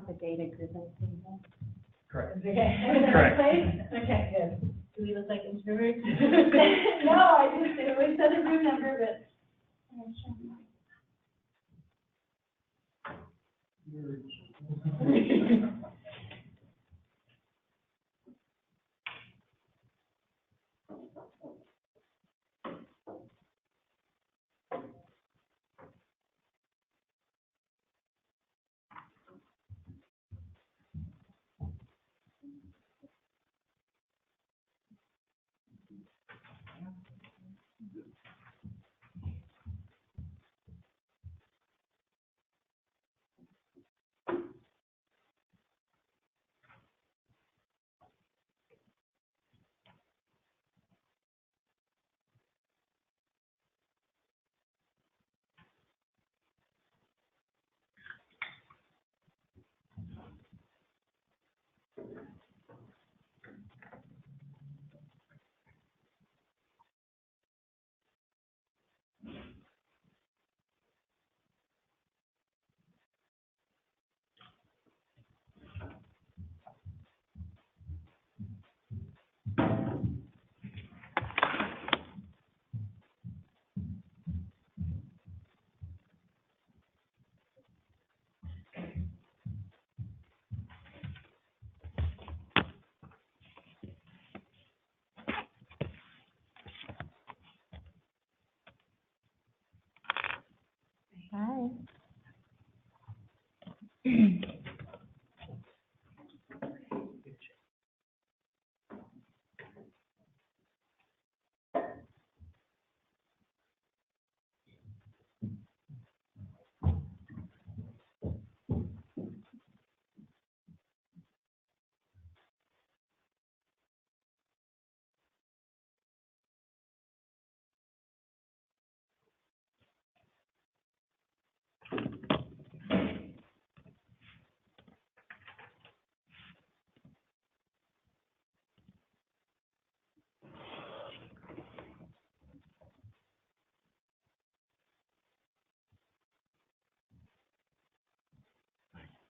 not the data grouping table. Correct. Okay. Correct. Okay, good. Do we look like introverts? No, I just, it always said a room number, but. Hi.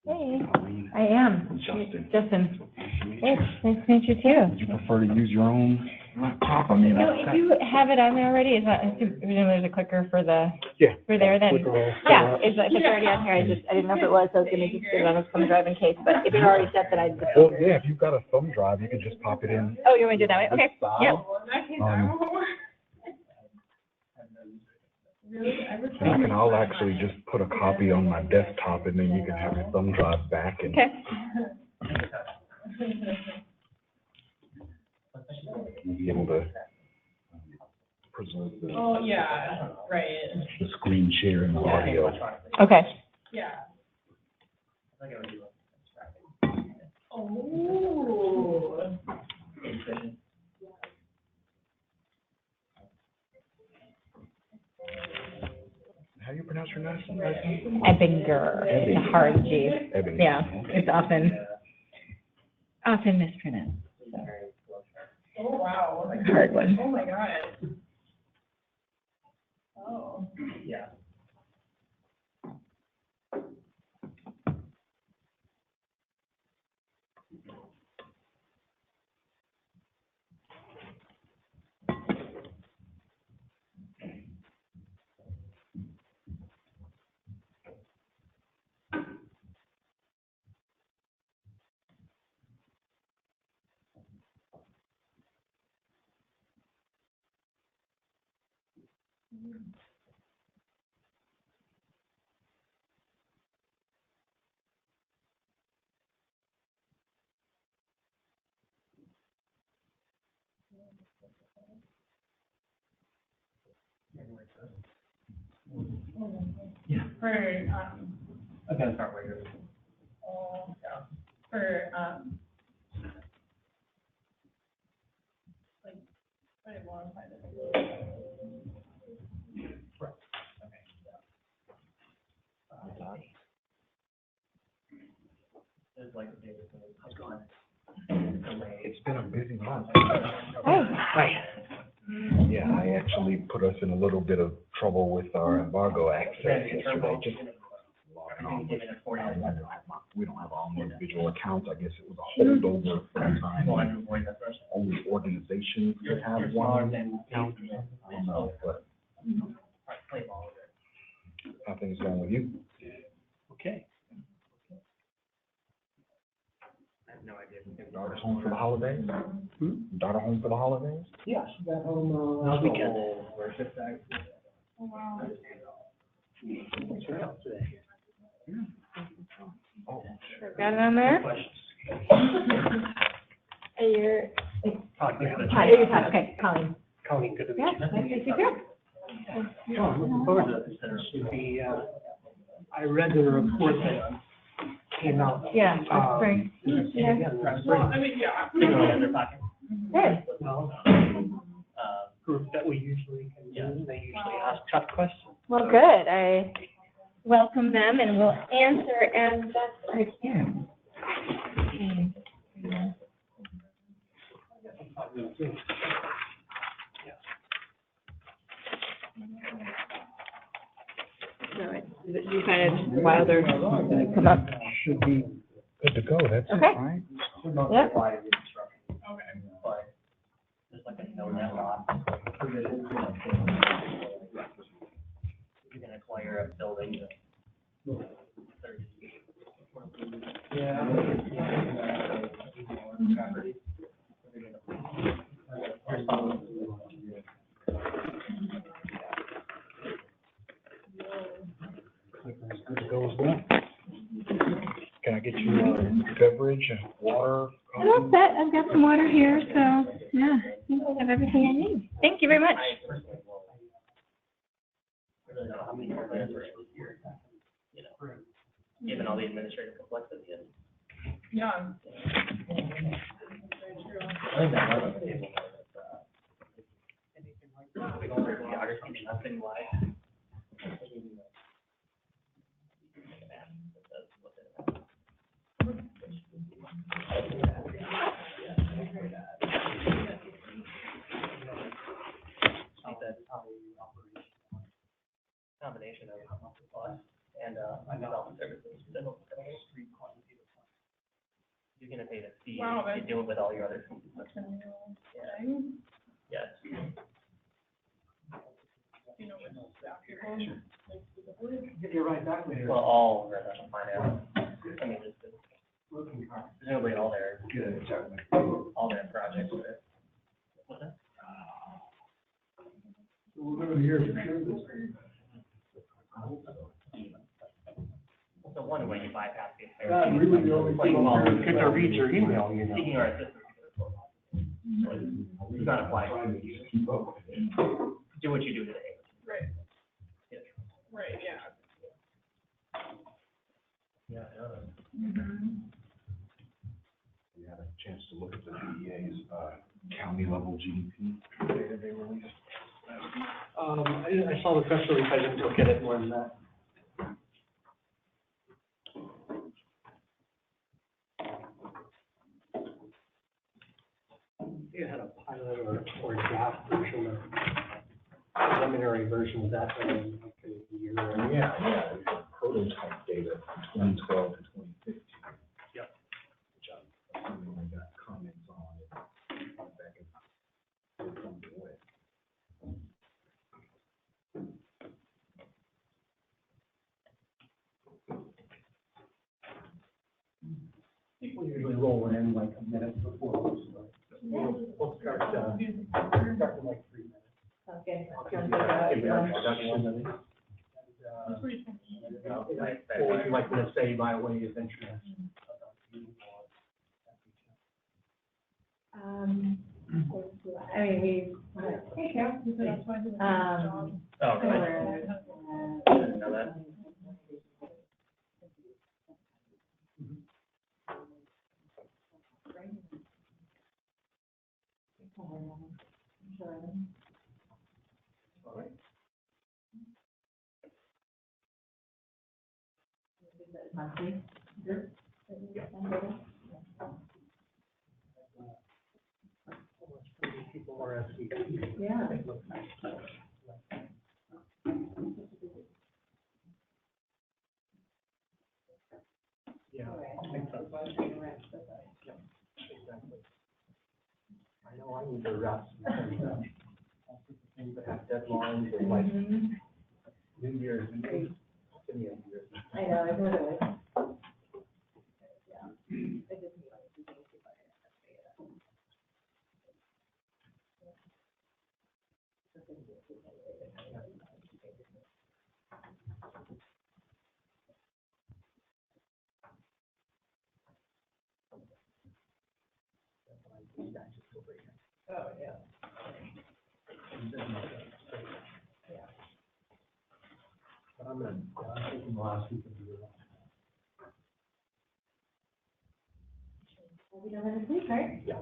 Hey, I am. Justin. Hey, nice to meet you too. Would you prefer to use your own laptop? I mean, No, if you have it on there already, is that, I assume there's a clicker for the, yeah, for there then? yeah. If it's already on here, I didn't know if it was, I was gonna just get it on a thumb drive in case, but if it's already set, then I'd just. Well, yeah, if you've got a thumb drive, you could just pop it in. Oh, you want to do it that way? Okay, yep. And I'll actually just put a copy on my desktop, and then you can have your thumb drive back and Okay. be able to preserve the, Right. the screen share and the audio. Okay. Yeah. Oh. How do you pronounce your last name? Ebinger, the hard G. Ebinger. Yeah, it's often mispronounced. So. Oh, wow. Hard one. Oh, my God. Oh. Yeah. Yeah. For, I'm gonna start with yours. Oh, yeah. For, like, I want to find it. Right. Okay. It's like a day or so. How's it going? It's been a busy month. Hi. Yeah, I actually put us in a little bit of trouble with our embargo access yesterday. Just came in at 40. We don't have our own individual accounts. I guess it was a holdover from time. Well, I can avoid that first. Only organizations could have one account. I don't know, but Play ball with it. how things going with you? Okay. I have no idea. Daughter home for the holidays? Daughter home for the holidays? Yeah, she got home, last weekend. Oh, wow. What's her health today? Oh, Got it on there? You're, Todd, good to meet hi, you. you're Todd, okay, Colleen. Colleen, good to meet Yeah, you. nice to meet you too. Yeah, I'm looking forward to this. Should be, I read the report that came out. Yeah, that's great. Yeah, that's great. Good. Well, group that we usually can do, they usually ask tough questions. Well, good. I welcome them and will answer as best I can. So you kind of while they're gonna come up. should be good to go. That's it, Okay. right? Yep. But just like a no net lot. You can acquire a building. Good to go as well. Can I get you beverage and water? I'm all set. I've got some water here, so yeah, I think I have everything I need. Thank you very much. I really don't know how many more lands are here, you know, given all the administrative complexity and. Yeah. I think that was the table. We don't have geography, nothing like. Combination of us and development services. You're gonna pay the fee, Wow, you do it with all your other fees. That's a new Yeah. thing. Yes. You know, with staff people, You're right, that way. Well, all residential finance, I mean, just presumably all their projects with it. What's that? We're gonna be here for sure this So one way you bypass the entire. God, really, the only thing Well, on get to read your email, you know. Seeking our assistance. It's not apply. Do what you do today. right, Yes. right, yeah. Yeah, I know. You had a chance to look at the DEA's, county level GDP data they released. I saw the press release, I didn't look at it more than that. You had a pilot or draft version of, preliminary version of that in like a year. Yeah, it's a prototype data, 2012 to 2015. Yep. Which I'm assuming they got comments on it back in 2021. People usually roll in like a minute before. We'll start in like 3 minutes. Okay. Give you an introduction and, what would you like me to say by way of introduction? I mean, we. Hey, Cal, you said that's why I did a job. Oh, really? I didn't know that. Monthly. People are asking. Yeah. I need to rest. Because, things that have deadlines and like New Year's, New Year's. I know, it's really. Oh, yeah. But I'm taking the last week of the year. We don't have a sleep, right? Yeah.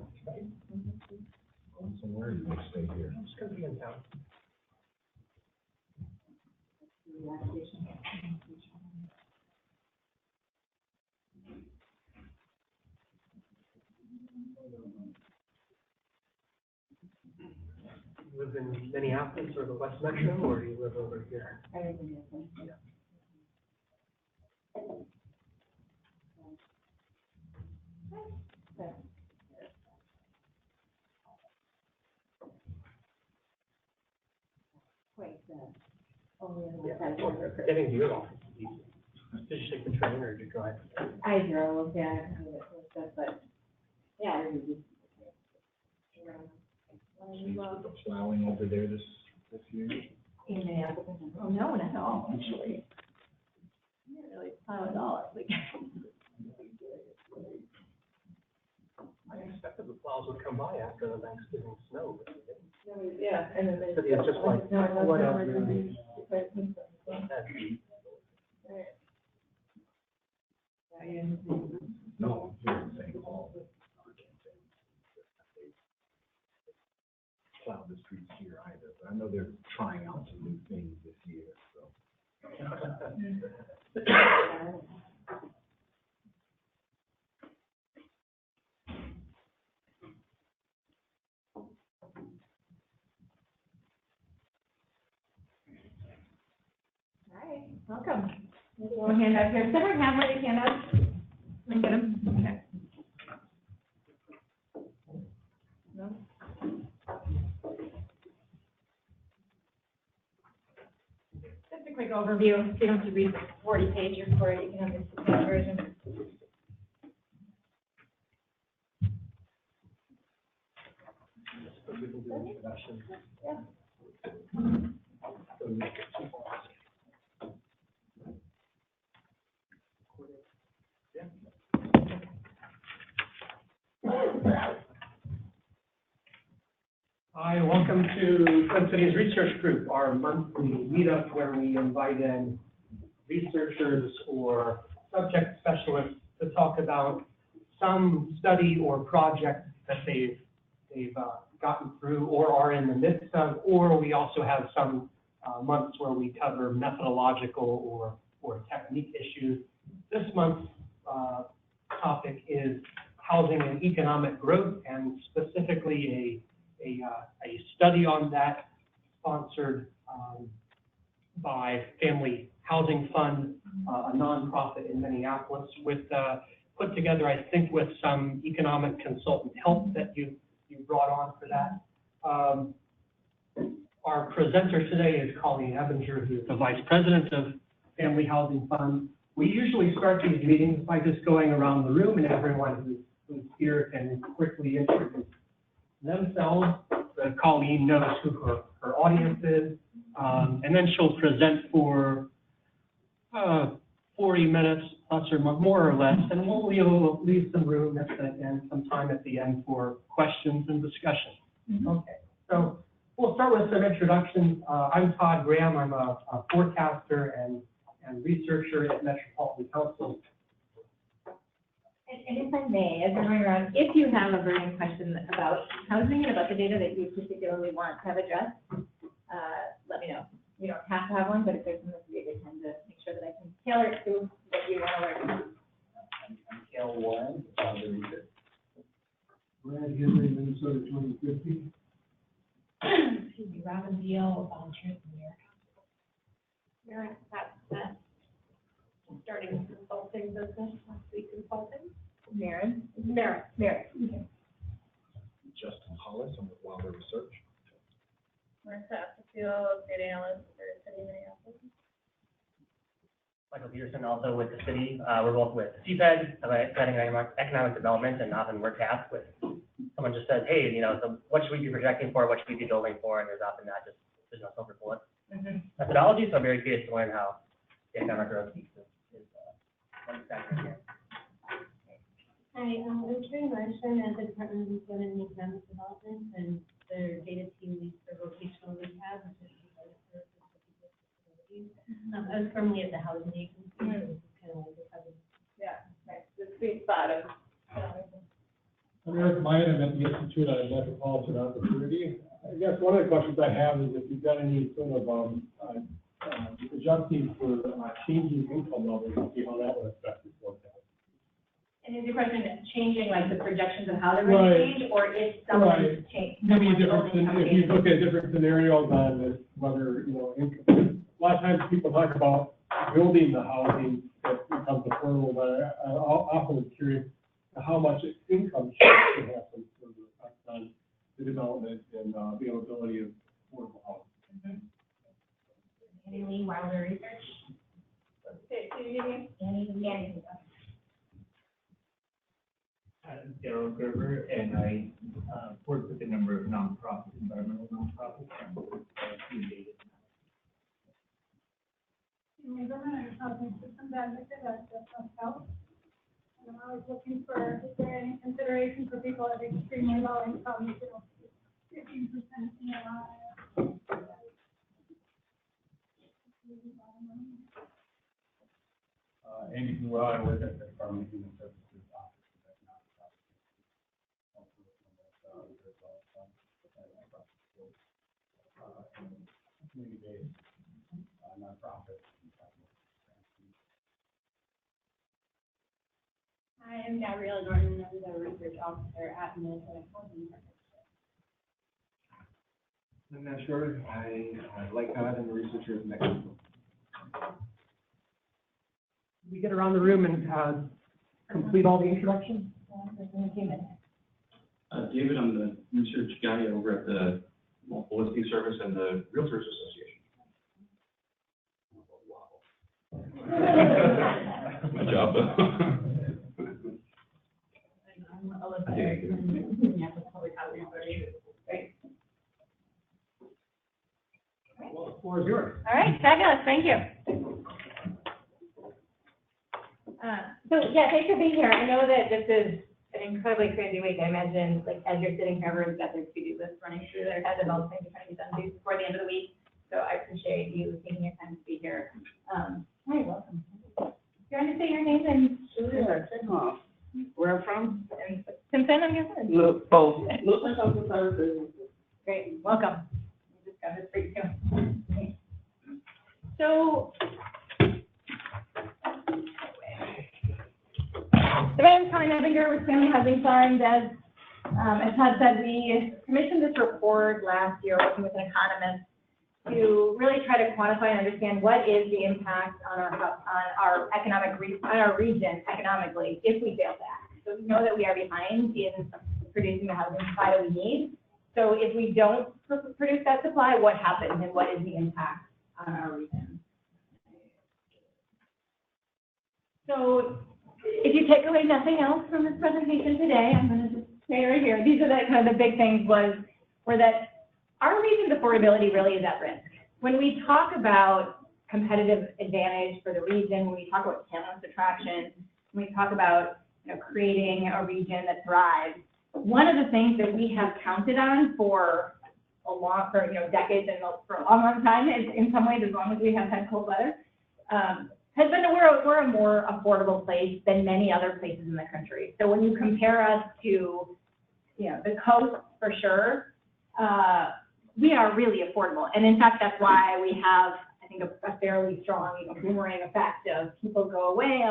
Going somewhere, you may stay here. I'm just gonna be in town. You live in Minneapolis or the West Metro, or do you live over here? I live in Minneapolis. Quite, Getting to your office is easy. Did you take the train or did you drive? I drove, yeah, but, yeah. it was just- The plowing over there this year? In Minneapolis, oh, no, not at all, actually. I didn't really plow at all, like. I expected the plows would come by after the Thanksgiving snow, but they didn't. Yeah, and then they. So it's just like, No, no, whatever. no, No, I'm here in St. Paul. Plow the streets here either, but I know they're trying out some new things this year, so. Hi, welcome. There's a little handout here. Does everyone have one of these handouts? Let me get them. Okay. No? Just a quick overview. So you don't have to read the 40-page report. You can have the Success version. So we can do the introduction. Yeah. So you get two balls. Hi, welcome to Twin Cities Research Group, our monthly meetup where we invite in researchers or subject specialists to talk about some study or project that they've gotten through or are in the midst of, or we also have some months where we cover methodological or technique issues. This month's topic is housing and economic growth, and specifically a study on that sponsored by Family Housing Fund, a nonprofit in Minneapolis, with put together, I think, with some economic consultant help that you brought on for that. Our presenter today is Colleen Ebinger, who is the Vice President of Family Housing Fund. We usually start these meetings by just going around the room, and everyone who's here can quickly introduce themselves. Colleen knows who her audience is, and then she'll present for 40 minutes plus or more or less, and we'll leave some room and some time at the end for questions and discussion. Okay, so we'll start with some introductions. I'm Todd Graham. I'm a forecaster and researcher at Metropolitan Council. And if I may, as we're going around, if you have a burning question about housing and about the data that you particularly want to have addressed, let me know. You don't have to have one, but if there's something to be a good time to make sure that I can tailor it to what you want to learn. I'm Cal Warren, founder of Research. Brad Henry, Minnesota 2050. Excuse me, Robin Deal, Volunteers in America. Mary, that's starting consulting business, last week consulting. Maren? Mary. Okay. Justin Hollis. I'm with Wilder Research. Marissa Field, data analyst for City of Minneapolis. Michael Peterson, also with the city. We're both with CFED, Planning and Economic Development, and often we're tasked with, someone just says, hey, so what should we be projecting for, what should we be building for, and there's often not just, there's no silver bullet methodology, so I'm very curious to learn how the economic growth piece is one factor here. Hi, I'm Karen Larson at the Department of Employment and Economic Development, and their data team leads the vocational rehab, which is for people with disabilities. I was formerly at the housing agency, so this is kind of like the other. Yeah, right, the sweet spot of. I'm Eric Meyer, I'm at the Institute on Metropolitan Opportunity. I guess one of the questions I have is if you've got any sort of, adjusting for changing income levels, and see how that would affect your forecast. And is your question changing like the projections of how they're going to change, or if someone's changed? Maybe a different, if you look at different scenarios on this, whether, income, a lot of times people talk about building the housing that becomes affordable, but I often am curious how much income should have some sort of effect on the development and availability of affordable housing. Annie Lee, Wilder Research. Annie. Daryl Gerber, and I work with a number of nonprofits, environmental nonprofits, and data. I'm housing systems advocate at Health. And I was looking for, is there any consideration for people at extremely low income, 15% EMI? Andy Well, I work at the Department of Human Services Office. Community-based nonprofits. Hi, I'm Gabrielle Norton, I'm the research officer at Minnesota Housing Partnership. I'm not sure. I like God and the researcher is next. We get around the room and complete all the introductions? David, I'm the research guy over at the Multiple Listing Service and the Realtors Association. My job, though. Well, the floor is yours. All right, fabulous, thank you. So yeah, thanks for being here. I know that this is an incredibly crazy week. I imagine, like, as you're sitting here, everyone's got their to-do list running through their head of all the things they're trying to get done before the end of the week. So I appreciate you taking your time to be here. Hi, welcome. Do you want to say your name and? Sure, where I'm from? And Simpson, I'm guessing? Look, both. Look like I'm from Great, welcome. We just got this for you too. So, my name is Connie Nebinger with Family Housing Fund. As Todd said, we commissioned this report last year working with an economist to really try to quantify and understand what is the impact on our region economically if we fail to act. So we know that we are behind in producing the housing supply that we need. So if we don't produce that supply, what happens and what is the impact on our region? So if you take away nothing else from this presentation today, I'm going to just say right here, these are the kind of the big things were that our region's affordability really is at risk. When we talk about competitive advantage for the region, when we talk about talent attraction, when we talk about creating a region that thrives, one of the things that we have counted on for decades and for a long time, in some ways as long as we have had cold weather, has been that we're a more affordable place than many other places in the country. So when you compare us to, the coast for sure, we are really affordable. And in fact, that's why we have, I think, a fairly strong, boomerang effect of people go away,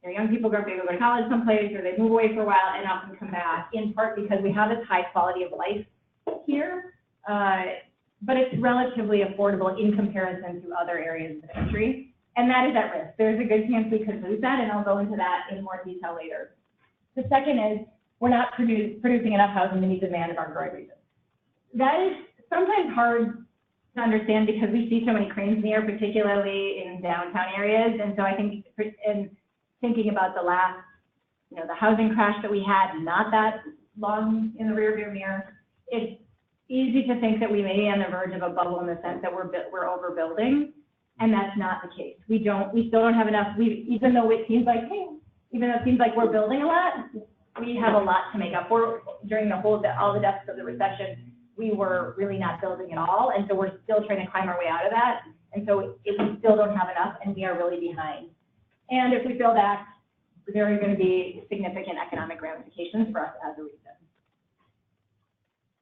young people go to college someplace, or they move away for a while and often come back, in part because we have this high quality of life here, but it's relatively affordable in comparison to other areas of the country. And that is at risk. There's a good chance we could lose that, and I'll go into that in more detail later. The second is, we're not producing enough housing to meet the demand of our growing region. That is sometimes hard to understand because we see so many cranes in the air, particularly in downtown areas. And so I think in thinking about the last, the housing crash that we had not that long in the rearview mirror, it's easy to think that we may be on the verge of a bubble in the sense that we're overbuilding, and that's not the case. We still don't have enough. Even though it seems like we're building a lot, we have a lot to make up for. During all the depths of the recession, we were really not building at all, and so we're still trying to climb our way out of that. And so we still don't have enough, and we are really behind. And if we fail to act, there are going to be significant economic ramifications for us as a region.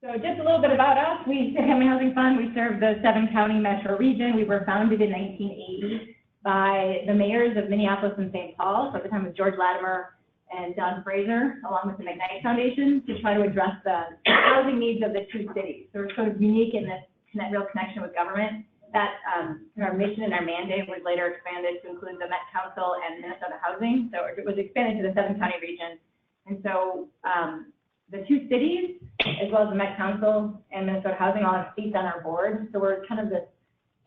So just a little bit about us. We, Family Housing Fund, we serve the 7-county metro region. We were founded in 1980 by the mayors of Minneapolis and St. Paul. So at the time it was George Latimer and Don Fraser, along with the McKnight Foundation, to try to address the housing needs of the two cities. So we're sort of unique in this real connection with government. That our mission and our mandate was later expanded to include the Met Council and Minnesota Housing. So it was expanded to the 7-county region. And so the two cities, as well as the Met Council and Minnesota Housing, all have seats on our board. So we're kind of this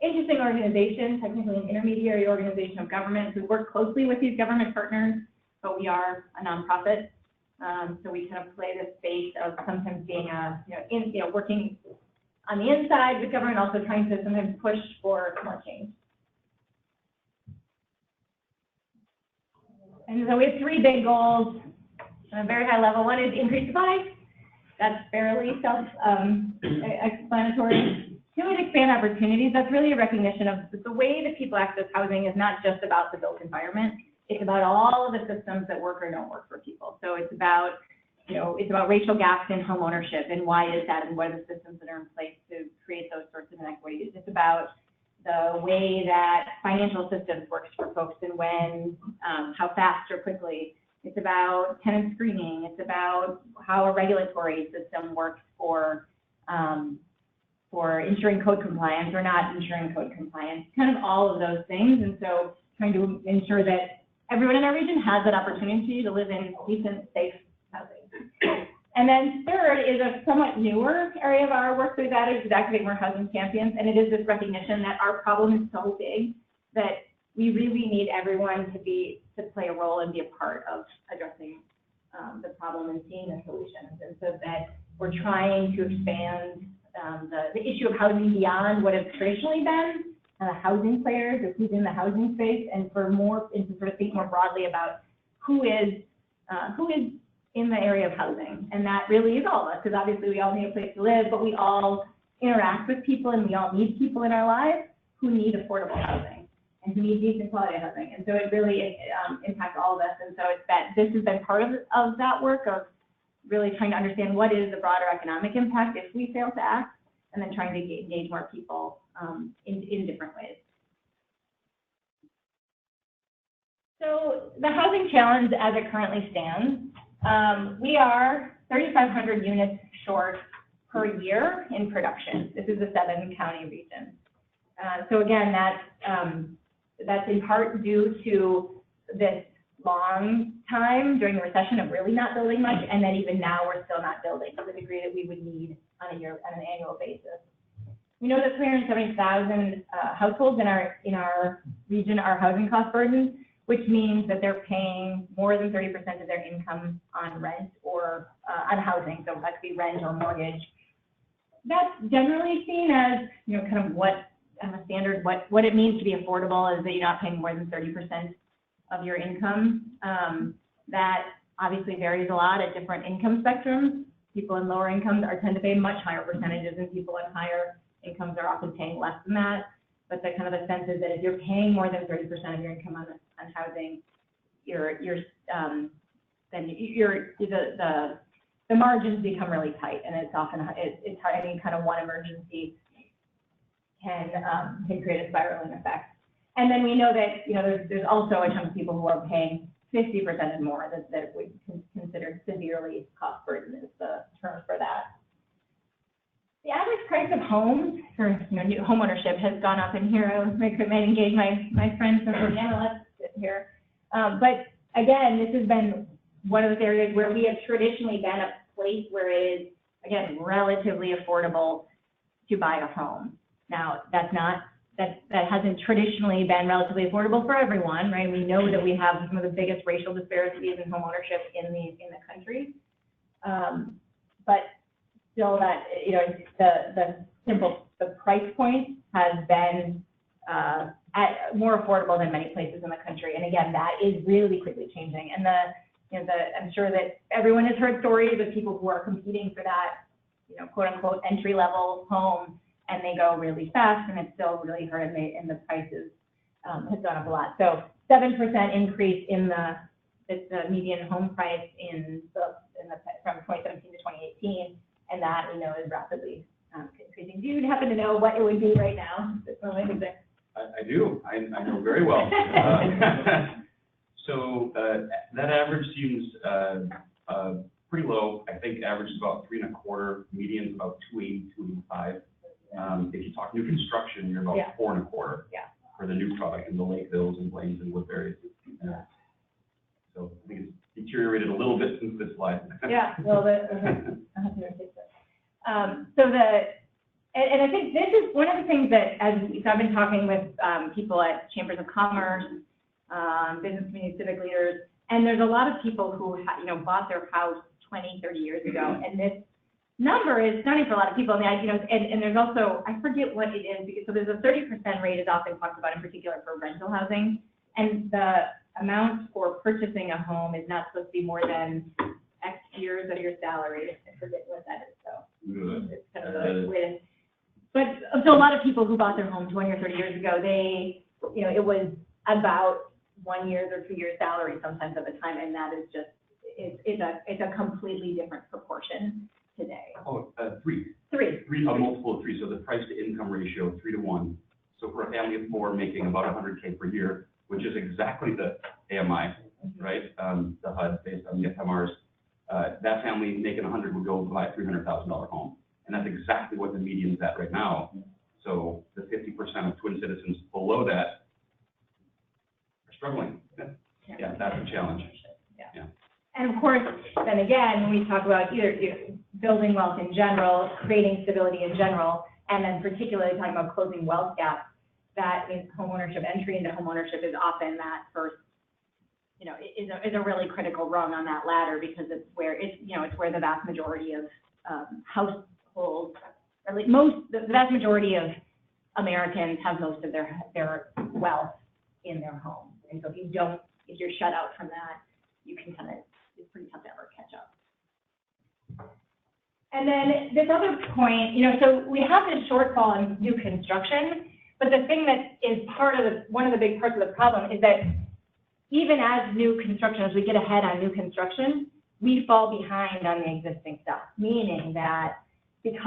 interesting organization, technically an intermediary organization of government. We work closely with these government partners, but we are a nonprofit. So we kind of play this space of sometimes being working on the inside with government, also trying to sometimes push for more change. And so we have 3 big goals on a very high level. One is increase supply. That's fairly self-explanatory. 2 is expand opportunities. That's really a recognition of the way that people access housing is not just about the built environment. It's about all of the systems that work or don't work for people. So it's about racial gaps in home ownership and why is that and what are the systems that are in place to create those sorts of inequities. It's about the way that financial systems works for folks and when, how fast or quickly. It's about tenant screening. It's about how a regulatory system works for ensuring code compliance or not ensuring code compliance, kind of all of those things. And so trying to ensure that everyone in our region has that opportunity to live in decent, safe housing. And then third is a somewhat newer area of our work that we've added, is activate more housing champions. And it is this recognition that our problem is so big that we really need everyone to play a role and be a part of addressing the problem and seeing the solutions. And so that we're trying to expand the issue of housing beyond what has traditionally been housing players or who's in the housing space, and to sort of think more broadly about who is in the area of housing. And that really is all of us, because obviously we all need a place to live, but we all interact with people and we all need people in our lives who need affordable housing and who need decent quality housing. And so it really impacts all of us. And so it's that this has been part of that work of really trying to understand what is the broader economic impact if we fail to act, and then trying to engage more people in different ways. So the housing challenge as it currently stands, we are 3,500 units short per year in production. This is the 7-county region. So again, that's in part due to this long time during the recession of really not building much, and then even now we're still not building to the degree that we would need on an annual basis. We know that 370,000 households in our region are housing cost burdened, which means that they're paying more than 30% of their income on rent or on housing. So that could be rent or mortgage. That's generally seen as, kind of what standard, what it means to be affordable is that you're not paying more than 30% of your income. That obviously varies a lot at different income spectrums. People in lower incomes tend to pay much higher percentages, and people in higher incomes are often paying less than that. But the kind of a sense is that if you're paying more than 30% of your income on housing, the margins become really tight, and it's often it's hard. Any kind of one emergency can create a spiraling effect. And then we know that there's also a chunk of people who are paying 50% and more that would consider severely cost burden is the term for that. The average price of homes for new home ownership has gone up, and here I might engage my friends from the analysts here. But again, this has been one of those areas where we have traditionally been a place where it is, again, relatively affordable to buy a home. Now, that hasn't traditionally been relatively affordable for everyone, right? We know that we have some of the biggest racial disparities in homeownership in the country. But still that, you know, the price point has been more affordable than many places in the country. And again, that is really quickly changing. And I'm sure that everyone has heard stories of people who are competing for that, you know, quote unquote entry-level home, and they go really fast, and it's still really hard, and the prices have gone up a lot. So 7% increase in the median home price from 2017 to 2018, and that we know is rapidly increasing. Do you happen to know what it would be right now? I do. I know very well. So that average seems pretty low. I think average is about 3.25. Median is about 2.80, 2.85. If you talk new construction, you're about 4.25 for the new product in the Lake Hills and Blaines and Woodbury. So I think it's deteriorated a little bit since this slide. Yeah, well, I think this is one of the things that, so I've been talking with people at chambers of commerce, business community, civic leaders, and there's a lot of people who bought their house 20, 30 years ago, and this number is stunning for a lot of people. And there's also, I forget what it is, because so there's a 30% rate is often talked about in particular for rental housing, and the amount for purchasing a home is not supposed to be more than X years of your salary. I forget what that is, so it's kind of the way to. But so a lot of people who bought their home 20 or 30 years ago, it was about 1 year's or 2 years' salary sometimes at the time, and that is just it's a completely different proportion today. Oh, three. A multiple of 3. So the price to income ratio 3 to 1. So for a family of 4 making about $100K per year, which is exactly the AMI, right? The HUD based on the FMRs. That family making 100 would go buy a $300,000 home, and that's exactly what the median is at right now. So the 50% of Twin citizens below that are struggling. Yeah, that's a challenge. Yeah. And of course, then again, when we talk about either building wealth in general, creating stability in general, and then particularly talking about closing wealth gaps, that is homeownership. Entry into homeownership is often that first, is a really critical rung on that ladder, because it's where the vast majority of households, or like the vast majority of Americans have most of their wealth in their home. And so if you're shut out from that, you can it's pretty tough to ever catch up. And then this other point, so we have this shortfall in new construction, but the thing that is one of the big parts of the problem is that even as new construction, as we get ahead on new construction, we fall behind on the existing stuff, meaning that in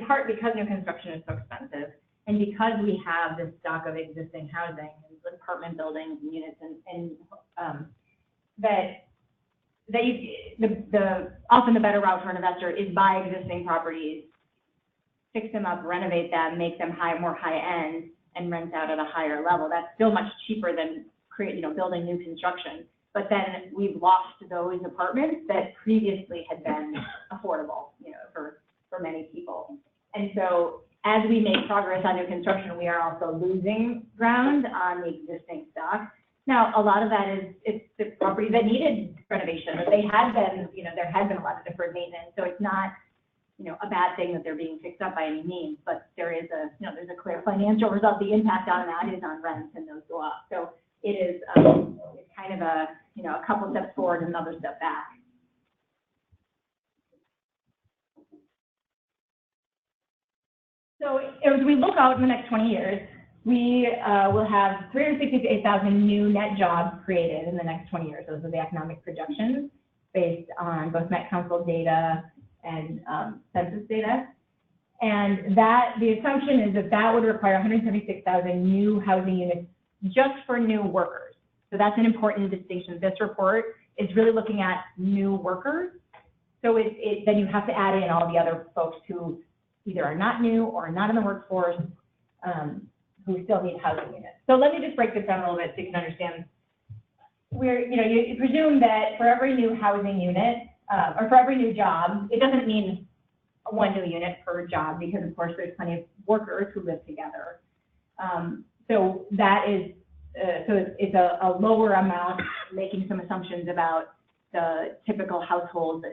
part because new construction is so expensive, and because we have this stock of existing housing, apartment buildings and units, and often the better route for an investor is buy existing properties, fix them up, renovate them, make them more high end, and rent out at a higher level. That's still much cheaper than building new construction. But then we've lost those apartments that previously had been affordable, for many people. And so as we make progress on new construction, we are also losing ground on the existing stock. Now, a lot of that it's the properties that needed renovation, but there had been a lot of deferred maintenance. So it's not, a bad thing that they're being fixed up by any means, but there's a clear financial result. The impact on that is on rents, and those go up. So it is it's kind of a couple steps forward and another step back. So as we look out in the next 20 years, we will have 368,000 new net jobs created in the next 20 years. Those are the economic projections based on both Met Council data and census data. And the assumption is that would require 176,000 new housing units just for new workers. So that's an important distinction. This report is really looking at new workers. So then you have to add in all the other folks who either are not new or not in the workforce, who still need housing units. So let me just break this down a little bit so you can understand. you presume that for every new housing unit, or for every new job, it doesn't mean one new unit per job, because of course there's plenty of workers who live together. So that is, so it's a lower amount, making some assumptions about the typical household,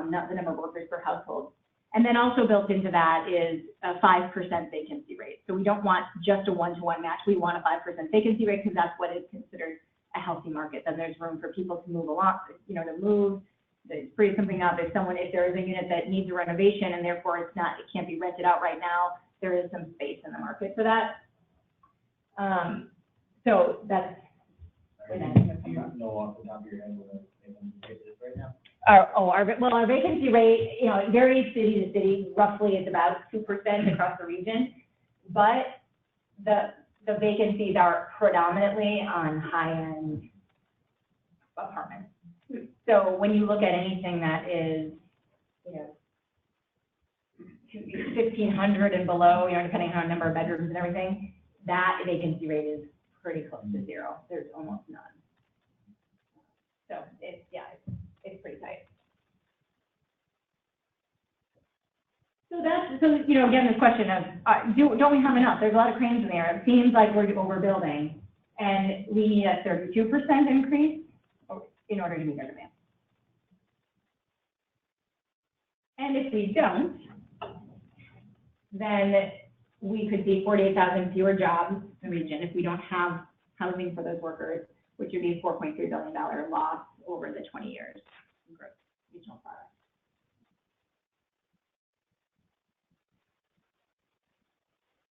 not the number of workers per household. And then also built into that is a 5% vacancy rate. So we don't want just a one-to-one match. We want a 5% vacancy rate because that's what is considered a healthy market. Then there's room for people to move along, to move, to free something up. If there is a unit that needs a renovation and therefore it can't be rented out right now, there is some space in the market for that. So that's. Do you know off the top of your head what the vacancy rate is right now? Our vacancy rate, it varies city to city. Roughly, it's about 2% across the region, but the vacancies are predominantly on high-end apartments. So when you look at anything that is, 1,500 and below, depending on the number of bedrooms and everything, that vacancy rate is pretty close to zero. There's almost none. So it's pretty tight. So again, this question of, don't we have enough? There's a lot of cranes in there. It seems like we're overbuilding, and we need a 32% increase in order to meet our demand. And if we don't, then we could see 48,000 fewer jobs in the region if we don't have housing for those workers, which would be a $4.3 billion loss over the 20 years in gross regional product.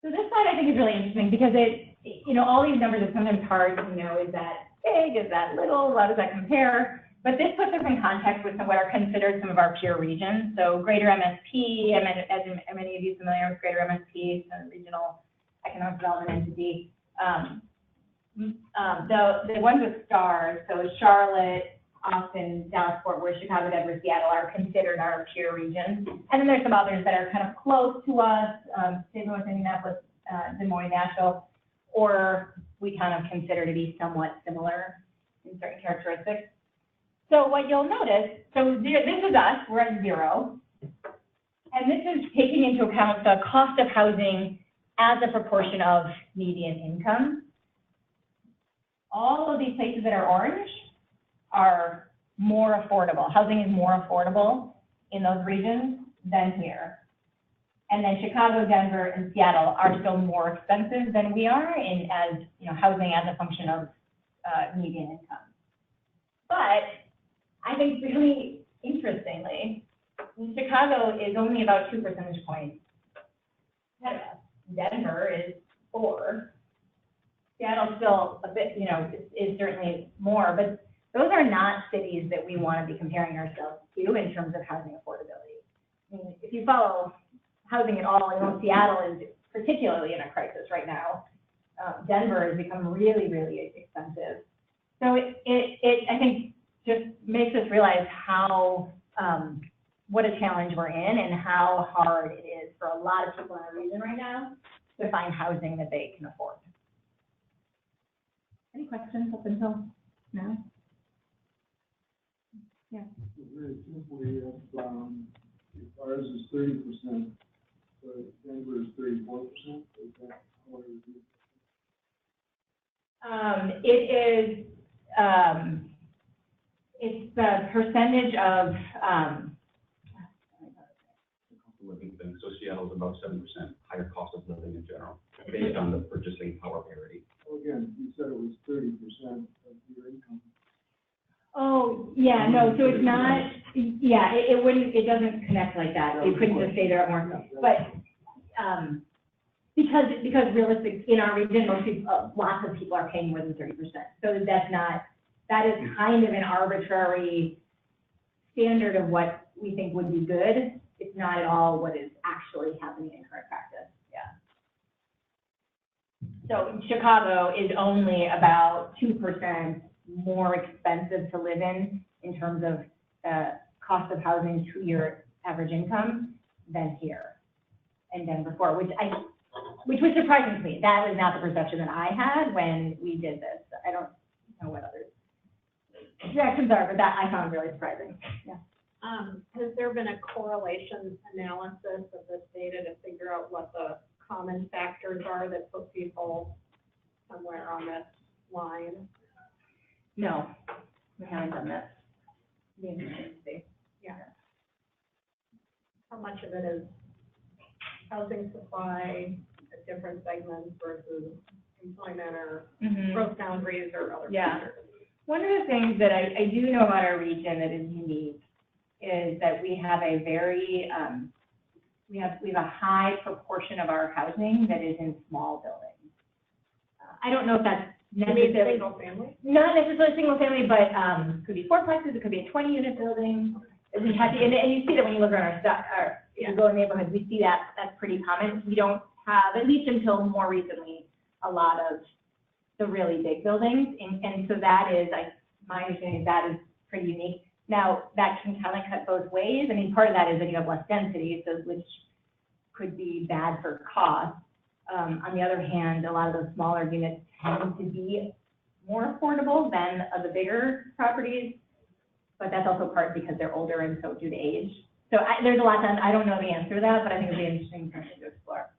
So this slide I think is really interesting because all these numbers are sometimes hard to know, is that big, is that little, how does that compare? But this puts us in context with what are considered some of our peer regions. So greater MSP, as many of you familiar with greater MSP, so regional economic development entity. The ones with stars, so Charlotte, Austin, Dallas, Fort Worth, Chicago, Denver, Seattle are considered our peer regions. And then there's some others that are kind of close to us, St. Louis, Indianapolis, Des Moines, Nashville, or we kind of consider to be somewhat similar in certain characteristics. So what you'll notice, this is us, we're at 0. And this is taking into account the cost of housing as a proportion of median income. All of these places that are orange are more affordable. Housing is more affordable in those regions than here. And then Chicago, Denver, and Seattle are still more expensive than we are as housing as a function of median income. But I think really interestingly, Chicago is only about 2 percentage points ahead of us. Denver is 4. Seattle's still a bit, is certainly more, but those are not cities that we want to be comparing ourselves to in terms of housing affordability. I mean, if you follow housing at all, Seattle is particularly in a crisis right now. Denver has become really, really expensive. So it I think just makes us realize how, what a challenge we're in and how hard it is for a lot of people in our region right now to find housing that they can afford. Any questions up until now? Yeah. Very simply, if ours is 30%, but Denver is 34%, is that how it is? It is, it's the percentage of, living thing. So Seattle's about 7% higher cost of living in general, based on the purchasing power parity. Well, again, you said it was 30% of your income. oh, yeah, no, so it's not, yeah, it wouldn't, it doesn't connect like that. You couldn't just say there are more, but, because realistic, in our region, most people, lots of people are paying more than 30%. So that's not, that is kind of an arbitrary standard of what we think would be good. It's not at all what is actually happening in current practice, yeah. So Chicago is only about 2% more expensive to live in terms of cost of housing to your average income than here in Denver, which was surprising to me. That was not the perception that I had when we did this. I don't know what others projections are, but that I found really surprising. Yeah. Has there been a correlation analysis of this data to figure out what the common factors are that put people somewhere on this line? No, we haven't done that. Be interesting to see. Yeah. How much of it is housing supply at different segments versus employment or growth boundaries or other factors? One of the things that I do know about our region that is unique is that we have a very, we have a high proportion of our housing that is in small buildings. I don't know if that's necessarily single family? Not necessarily single family, but could be fourplexes, it could be a 20-unit building. We have to, and you see that when you look around you go in neighborhoods, we see that that's pretty common. We don't have, at least until more recently, a lot of the really big buildings, and so that is, my understanding is that is pretty unique. Now, that can kind of cut both ways. I mean, part of that is that you have less density, so which could be bad for cost. On the other hand, a lot of those smaller units tend to be more affordable than the bigger properties, but that's also part because they're older and so do the age. So there's a lot done. I don't know the answer to that, but I think it'd be an interesting question to explore.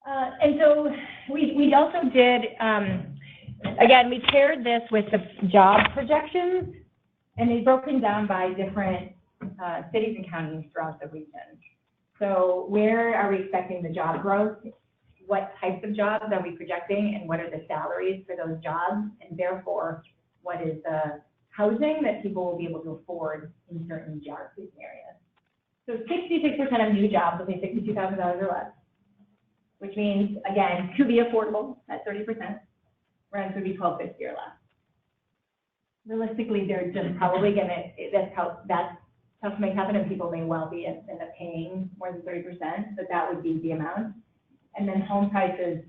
And so we also did, again, we paired this with the job projections, and they've broken down by different cities and counties throughout the region. So where are we expecting the job growth? What types of jobs are we projecting, and what are the salaries for those jobs? And therefore, what is the housing that people will be able to afford in certain geographies and areas? So 66% of new jobs will pay $62,000 or less, which means, again, to be affordable at 30%, rents would be $1,250 or less. Realistically, they're just probably going to, that's tough to make happen, and people may well be end up paying more than 30%, but that would be the amount. And then home prices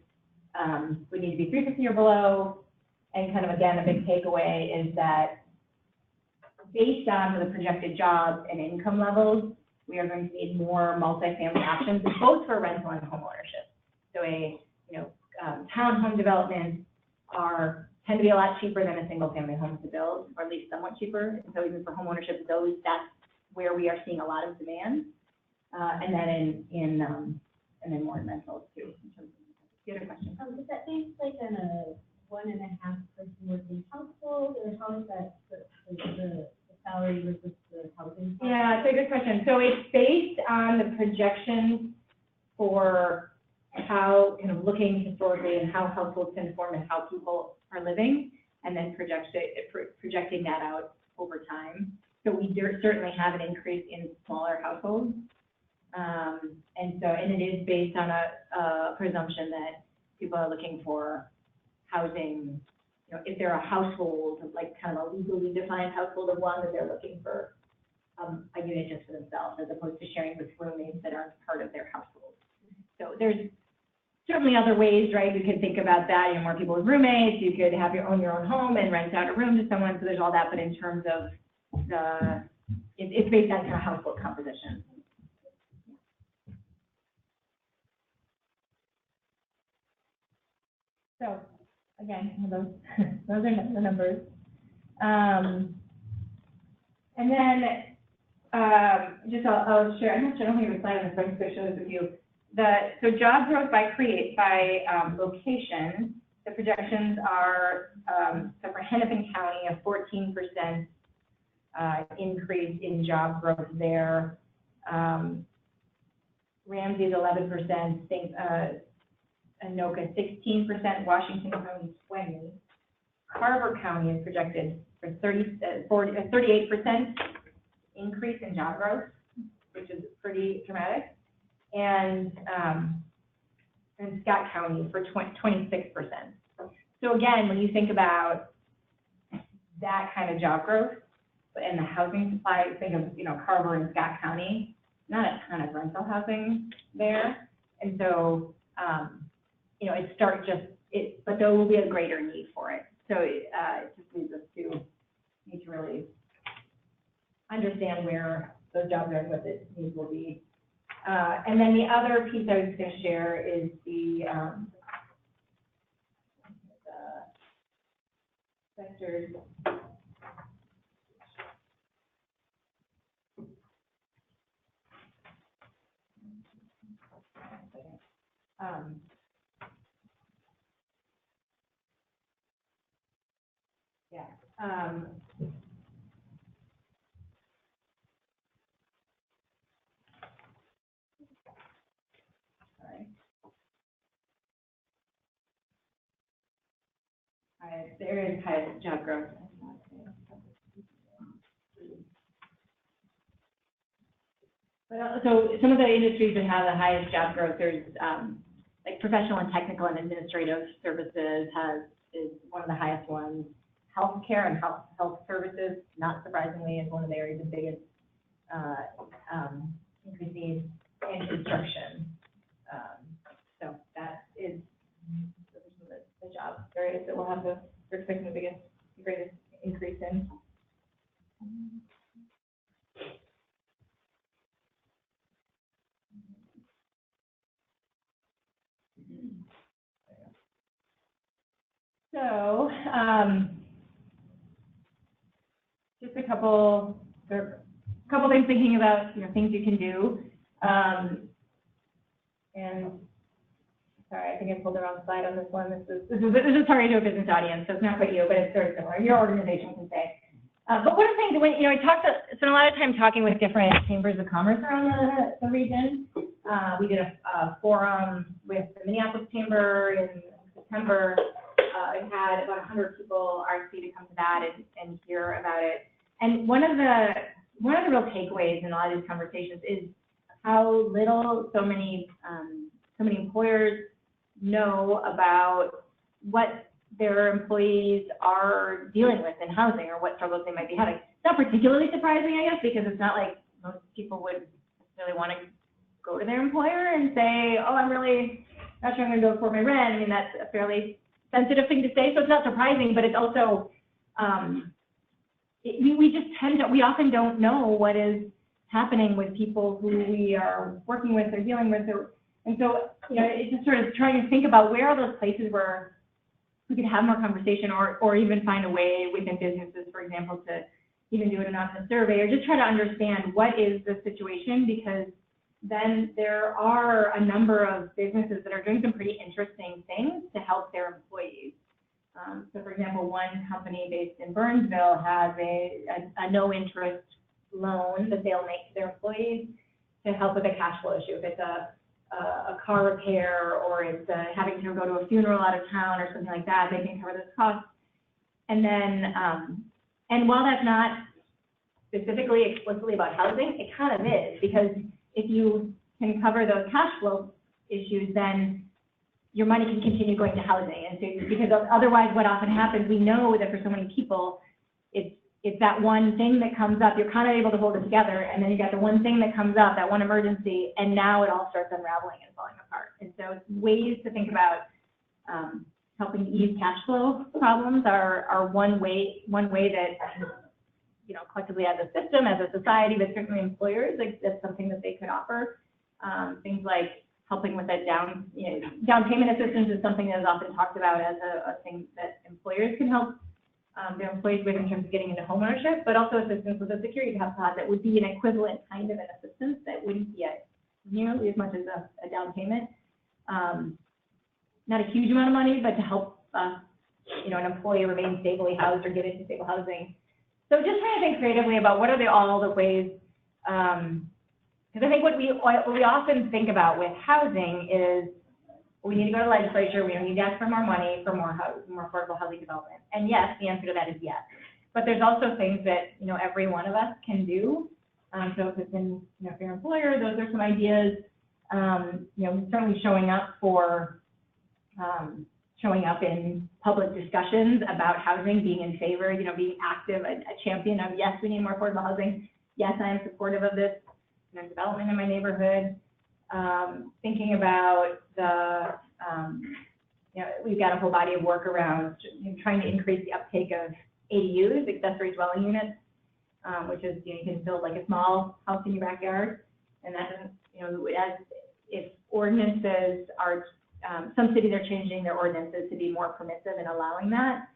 would need to be $350 or below, and kind of, again, a big takeaway is that based on the projected jobs and income levels, we are going to need more multifamily options, both for rental and home ownership. So townhome developments tend to be a lot cheaper than a single family home to build, or at least somewhat cheaper. And so even for home ownership, that's where we are seeing a lot of demand. And then and then more in rentals too. In terms of the other question. Is that based like on a 1.5 person working household, or how is that the salary versus the housing? Yeah, it's a good question. So it's based on the projections for how, kind of looking historically and how households can form and how people are living, and then projecting that out over time. So we certainly have an increase in smaller households. And it is based on a presumption that people are looking for housing, if they're a household, like kind of a legally defined household of one, that they're looking for a unit just for themselves, as opposed to sharing with roommates that aren't part of their household. So there's certainly other ways, right? You could think about that, more people with roommates, you could have your own home and rent out a room to someone, so there's all that, but in terms of it's based on kind of household composition. So again, those are the numbers. And then I'll share. I'm not sure. I don't think I have a slide on this, but I'm just going to share this with you. So job growth by location. The projections are so for Hennepin County, a 14% increase in job growth there. Ramsey's 11%. Anoka 16%, Washington County 20%. Carver County is projected for 38% increase in job growth, which is pretty dramatic, and Scott County for 26%. So again, when you think about that kind of job growth and the housing supply, think of Carver and Scott County, not a ton of rental housing there, and so but there will be a greater need for it. So it just leads us to need to really understand where those jobs are and what the needs will be. And then the other piece I was going to share is the sectors. Yeah. Sorry. There is high job growth. But so some of the industries that have the highest job growth, there's like professional and technical and administrative services is one of the highest ones. Healthcare and health services, not surprisingly, is one of the areas of biggest increasing, and construction. So that is the job areas that we'll have we're expecting the greatest increase in. So, just a couple things thinking about, things you can do. And sorry, I think I pulled the wrong slide on this one. This is targeted to a business audience, so it's not quite you, but it's sort of similar. Your organization can say. But one of the things, I spent a lot of time talking with different chambers of commerce around the region. We did a forum with the Minneapolis Chamber in September. I had about 100 people RSVP to come to that and hear about it. And one of the real takeaways in a lot of these conversations is how little so many employers know about what their employees are dealing with in housing or what struggles they might be having. It's not particularly surprising, I guess, because it's not like most people would necessarily want to go to their employer and say, oh, I'm really not sure I'm going to go afford my rent. I mean, that's a fairly sensitive thing to say, so it's not surprising, but it's also, we often don't know what is happening with people who we are working with or dealing with. And so, it's just sort of trying to think about where are those places where we could have more conversation or even find a way within businesses, for example, to even do an anonymous survey or just try to understand what is the situation, because then there are a number of businesses that are doing some pretty interesting things to help their employees. So, for example, one company based in Burnsville has a no-interest loan that they'll make to their employees to help with a cash flow issue. If it's a car repair or it's having to go to a funeral out of town or something like that, they can cover those costs. And then, and while that's not specifically explicitly about housing, it kind of is, because if you can cover those cash flow issues, then your money can continue going to housing. And so, because otherwise what often happens, we know that for so many people, it's that one thing that comes up, you're kind of able to hold it together, and then you got the one thing that comes up, that one emergency, and now it all starts unraveling and falling apart. And so ways to think about helping ease cash flow problems are one way that, collectively as a system, as a society, but certainly employers, that's something that they could offer. Things like helping with that down payment assistance is something that is often talked about as a thing that employers can help their employees with in terms of getting into homeownership, but also assistance with a security deposit that would be an equivalent kind of an assistance that wouldn't be nearly as much as a down payment. Not a huge amount of money, but to help an employee remain stably housed or get into stable housing. So just trying to think creatively about what are all the ways, because I think what we often think about with housing is we need to go to the legislature, we need to ask for more money for more affordable housing development. And yes, the answer to that is yes. But there's also things that, every one of us can do. So if it's in, if you're an employer, those are some ideas. Certainly showing up in public discussions about housing, being in favor, being active, a champion of, yes, we need more affordable housing. Yes, I am supportive of this development in my neighborhood. Thinking about we've got a whole body of work around trying to increase the uptake of ADUs, accessory dwelling units, which is, you can build like a small house in your backyard. And that doesn't, as if ordinances are, some cities are changing their ordinances to be more permissive in allowing that.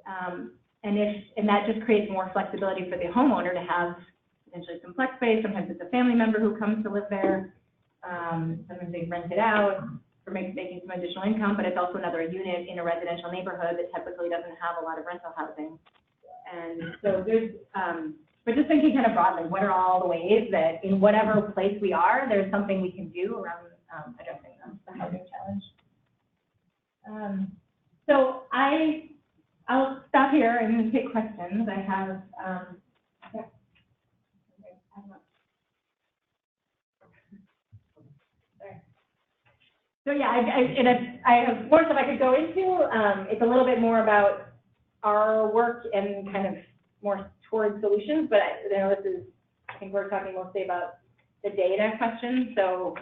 And that just creates more flexibility for the homeowner to have potentially some flex space. Sometimes it's a family member who comes to live there. Sometimes they rent it out for making some additional income, but it's also another unit in a residential neighborhood that typically doesn't have a lot of rental housing. And so there's, but just thinking kind of broadly, what are all the ways that in whatever place we are, there's something we can do around addressing the housing challenge. So I'll stop here and take questions. I have, yeah. So yeah, I have more stuff I could go into. It's a little bit more about our work and kind of more towards solutions, but I think we're talking mostly about the data questions. So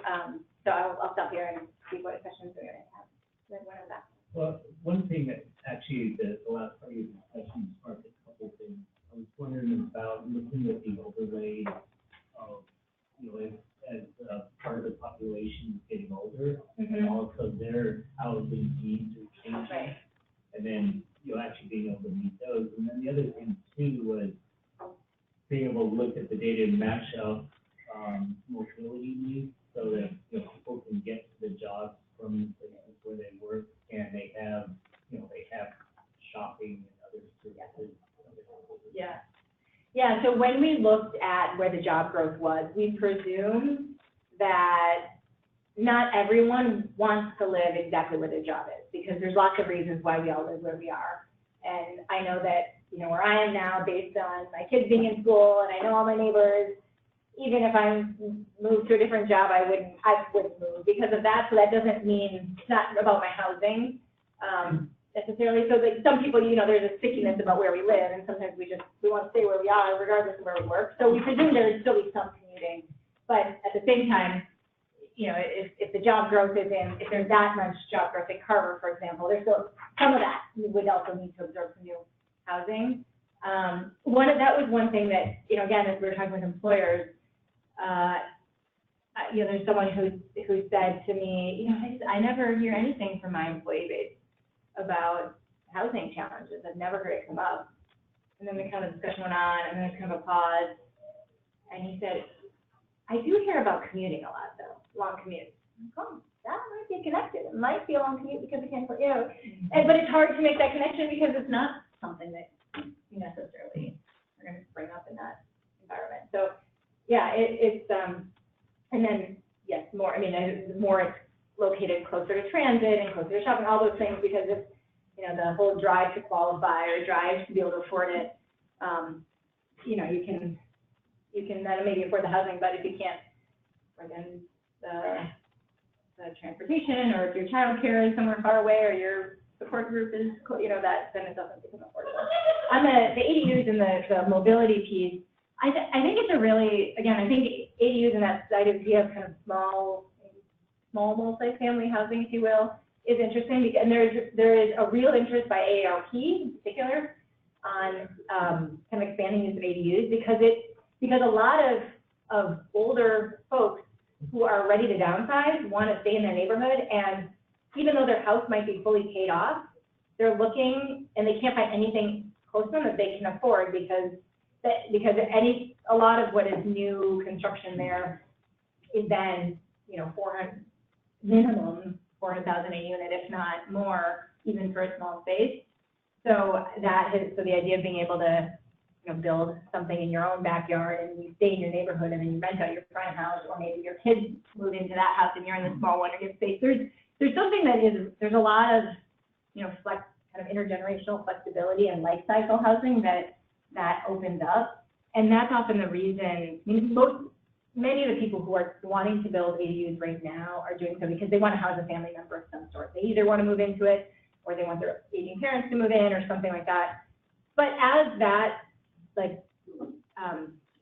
I'll stop here and see what questions we're going to have. Then one of that. Well, one thing that actually the last part of your discussion sparked a couple things. I was wondering about looking at the overlay of, as part of the population is getting older, and also their housing needs are changing. Right. And then, actually being able to meet those. And then the other thing too was being able to look at the data and match up mobility needs so that, people can get to the jobs from the places where they work, and they have, they have shopping and other services. Yeah. Yeah, so when we looked at where the job growth was, we presumed that not everyone wants to live exactly where their job is, because there's lots of reasons why we all live where we are. And I know that, where I am now, based on my kids being in school, and I know all my neighbors, even if I moved to a different job, I wouldn't move because of that. So that doesn't mean it's not about my housing necessarily. So like some people, there's a stickiness about where we live, and sometimes we want to stay where we are regardless of where we work. So we presume there would still be some commuting, but at the same time, if the job growth is if there's that much job growth in Carver, for example, there's still some of that we would also need to absorb some new housing. That was one thing that, again, as we were talking with employers, there's someone who said to me, I never hear anything from my employee base about housing challenges. I've never heard it come up. And then the kind of discussion went on, and then there's kind of a pause, and he said, I do hear about commuting a lot, though, long commutes. Oh, that might be connected. It might be a long commute because it can't, but it's hard to make that connection because it's not something that you necessarily are going to bring up in that environment. So, yeah, and then, yes, more it's located closer to transit and closer to shopping, all those things, because it's, the whole drive to qualify or drive to be able to afford it, you can then maybe afford the housing, but if you can't, or then the transportation, or if your child care is somewhere far away, or your support group is, then it doesn't become affordable. On the ADUs and the mobility piece, I think it's I think ADUs and that idea of kind of small multi-family housing, if you will, is interesting, and there is a real interest by AARP in particular on kind of expanding use of ADUs because a lot of older folks who are ready to downsize want to stay in their neighborhood, and even though their house might be fully paid off, they're looking and they can't find anything close to them that they can afford because a lot of what is new construction there is then 400 minimum 400,000 a unit, if not more, even for a small space. So the idea of being able to build something in your own backyard and you stay in your neighborhood and then you rent out your front house, or maybe your kids move into that house and you're in the small one or get space. There's something there's a lot of kind of intergenerational flexibility and life cycle housing that opens up, and that's often the reason. Many of the people who are wanting to build ADUs right now are doing so because they want to house a family member of some sort. They either want to move into it, or they want their aging parents to move in, or something like that. But as that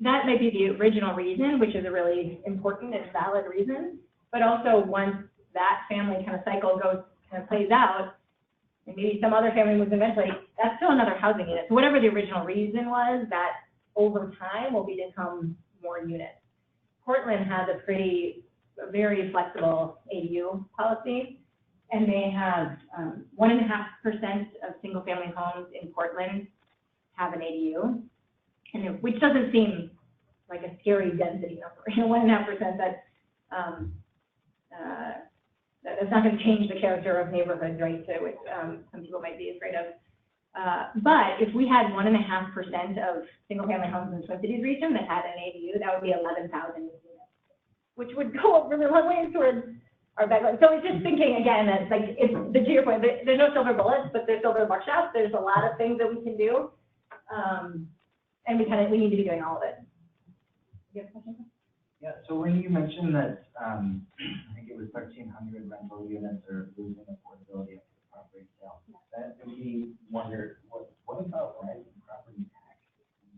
might be the original reason, which is a really important and valid reason, but also once that family kind of cycle plays out, and maybe some other family moves eventually, that's still another housing unit. So whatever the original reason was, that over time will become more units. Portland has a very flexible ADU policy, and they have 1.5% of single-family homes in Portland have an ADU, and which doesn't seem like a scary density number. 1.5%. That's not going to change the character of neighborhoods, right? So which some people might be afraid of. But if we had 1.5% of single-family homes in the Twin Cities region that had an ADU, that would be 11,000 units, which would go a really long way towards our background. So it's just thinking again that, like, it's to your point, there's no silver bullets, but there's silver buckshots. There's a lot of things that we can do, and we need to be doing all of it. You have a question? Yeah. So when you mentioned that, I think it was 1,300 rental units are losing affordability after the property sale, that made me wonder what about rising property taxes? And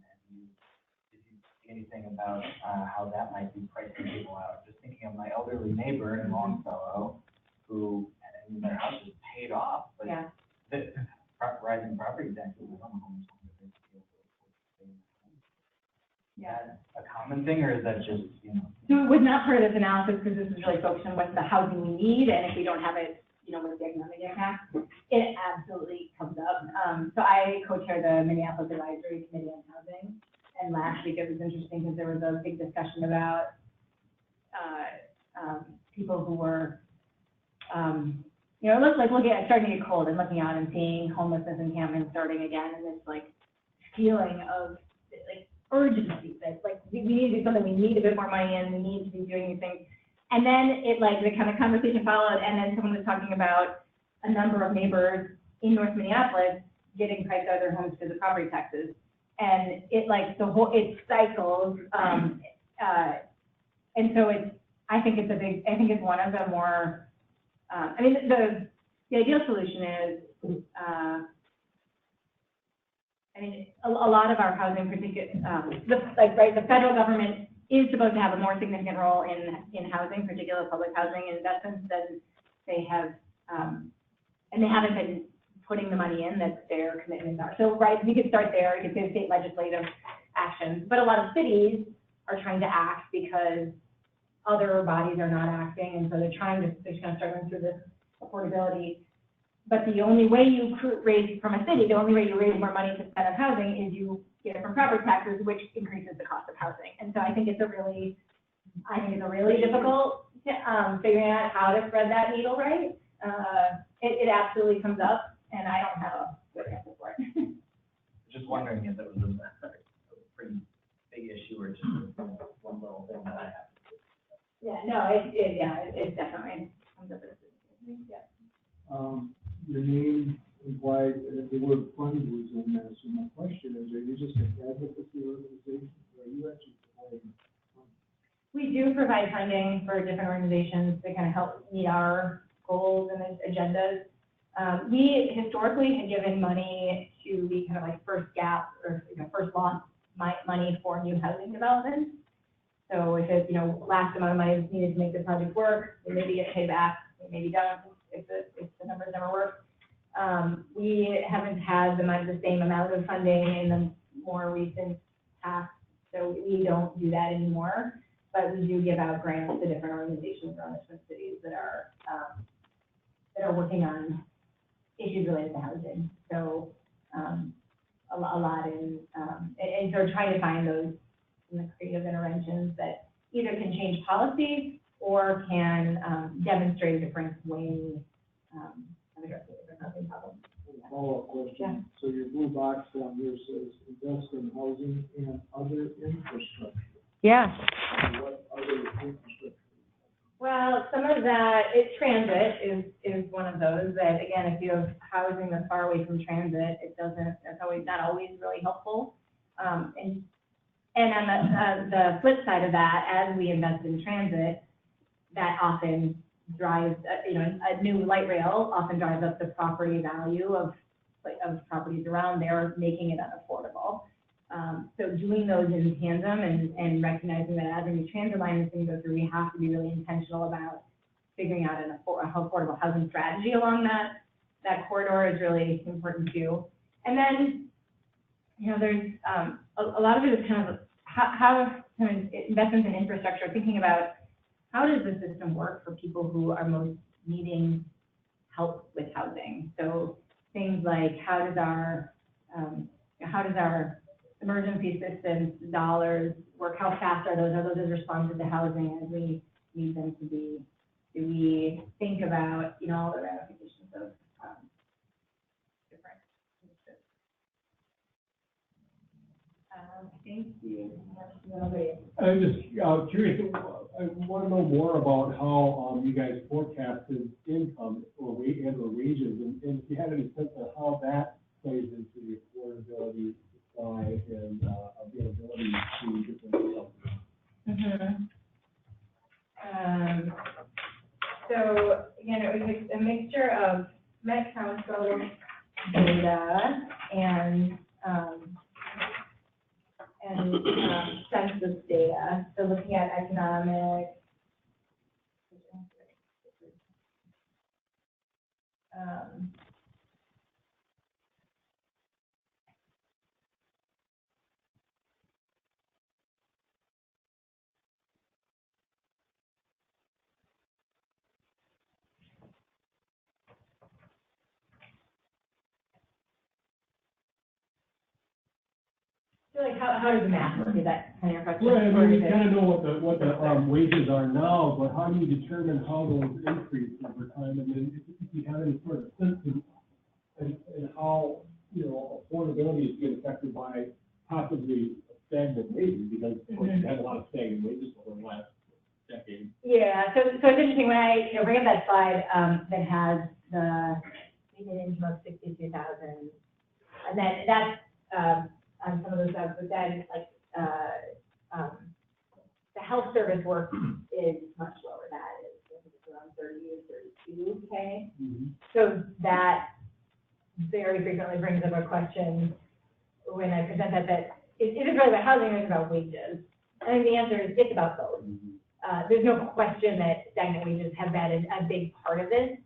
did you see anything about how that might be pricing people out? Just thinking of my elderly neighbor in Longfellow, who their house is paid off, but the rising property taxes on homes. Yeah, a common thing, or is that just, So it was not part of this analysis because this is really focused on what's the housing we need, and if we don't have it, what's the economic impact. It absolutely comes up. So I co-chair the Minneapolis Advisory Committee on Housing, and last week it was interesting because there was a big discussion about people who were, it looks like it's starting to get cold and looking out and seeing homelessness encampments starting again, and this like feeling of like urgency that like we need to do something, we need a bit more money in, we need to be doing these things. And then the kind of conversation followed, and then someone was talking about a number of neighbors in North Minneapolis getting priced out of their homes because of property taxes. And it cycles, and so I think it's one of the more, the ideal solution is, a lot of our housing, particularly, the federal government is supposed to have a more significant role in housing, particularly public housing investments, than they have, and they haven't been putting the money in that their commitments are. So, we could start there, you could say state legislative actions, but a lot of cities are trying to act because other bodies are not acting, and so they're kind of struggling through this affordability. But the only way you raise from a city, the only way you raise more money to spend on housing is you get it from property taxes, which increases the cost of housing. And so I think it's a really difficult figuring out how to thread that needle right. It absolutely comes up, and I don't have a good answer for it. Just wondering if that was a pretty big issue or just one little thing that I have to do. Yeah, no, it definitely comes up as a thing. Yeah. Your name implied the word fund was in there, so my question is, are you just an advocacy organization, or are you actually providing funding? We do provide funding for different organizations to kind of help meet our goals and agendas. We historically had given money to the kind of like first gap or first launch money for new housing development. So if it's last amount of money is needed to make the project work, we maybe get paid back, we maybe don't. If the numbers never work. We haven't had the same amount of funding in the more recent past, so we don't do that anymore. But we do give out grants to different organizations around the Twin Cities that are working on issues related to housing. So a lot in, and so trying to find those creative interventions that either can change policy or can demonstrate a different way of addressing different housing problems. Follow-up question. Yeah. So your blue box down here says invest in housing and other infrastructure. Yeah. What other infrastructure? Well, some of that, transit is one of those that, again, if you have housing that's far away from transit, that's not always really helpful. And on the flip side of that, as we invest in transit, that often drives, a new light rail often drives up the property value of properties around there, making it unaffordable. So doing those in tandem and recognizing that as a new transit line is going to go through, we have to be really intentional about figuring out an affordable housing strategy along that corridor is really important too. And then, there's a lot of it is kind of how kind of investments in infrastructure, thinking about how does the system work for people who are most needing help with housing. So things like how does our emergency assistance dollars work? How fast are those responsive to housing as we need them to be? Do we think about, all the ramifications of different pieces? I think I'm just curious, I want to know more about how you guys forecasted income or wages, and if you had any sense of how that plays into the affordability, supply, and availability to different income. So again, it was a mixture of Met Council data and census data. So looking at economic, so like how does the math work? Is that kind of your question? Right, I mean, we kind of know what the wages are now, but how do you determine how those increase over time? And then if you have any sort of sense and how, affordability is being affected by possibly stagnant wages, because of course you had a lot of stagnant wages over the last decade. Yeah, so it's interesting when I bring up that slide that has the median income of 62,000, and then that's on some of those jobs, but then like the health service work is much lower. That is, I think it's around 30 or 32K. Mm-hmm. So that very frequently brings up a question when I present that is it really about housing or is it about wages? And the answer is it's about both. There's no question that stagnant wages have been a big part of this.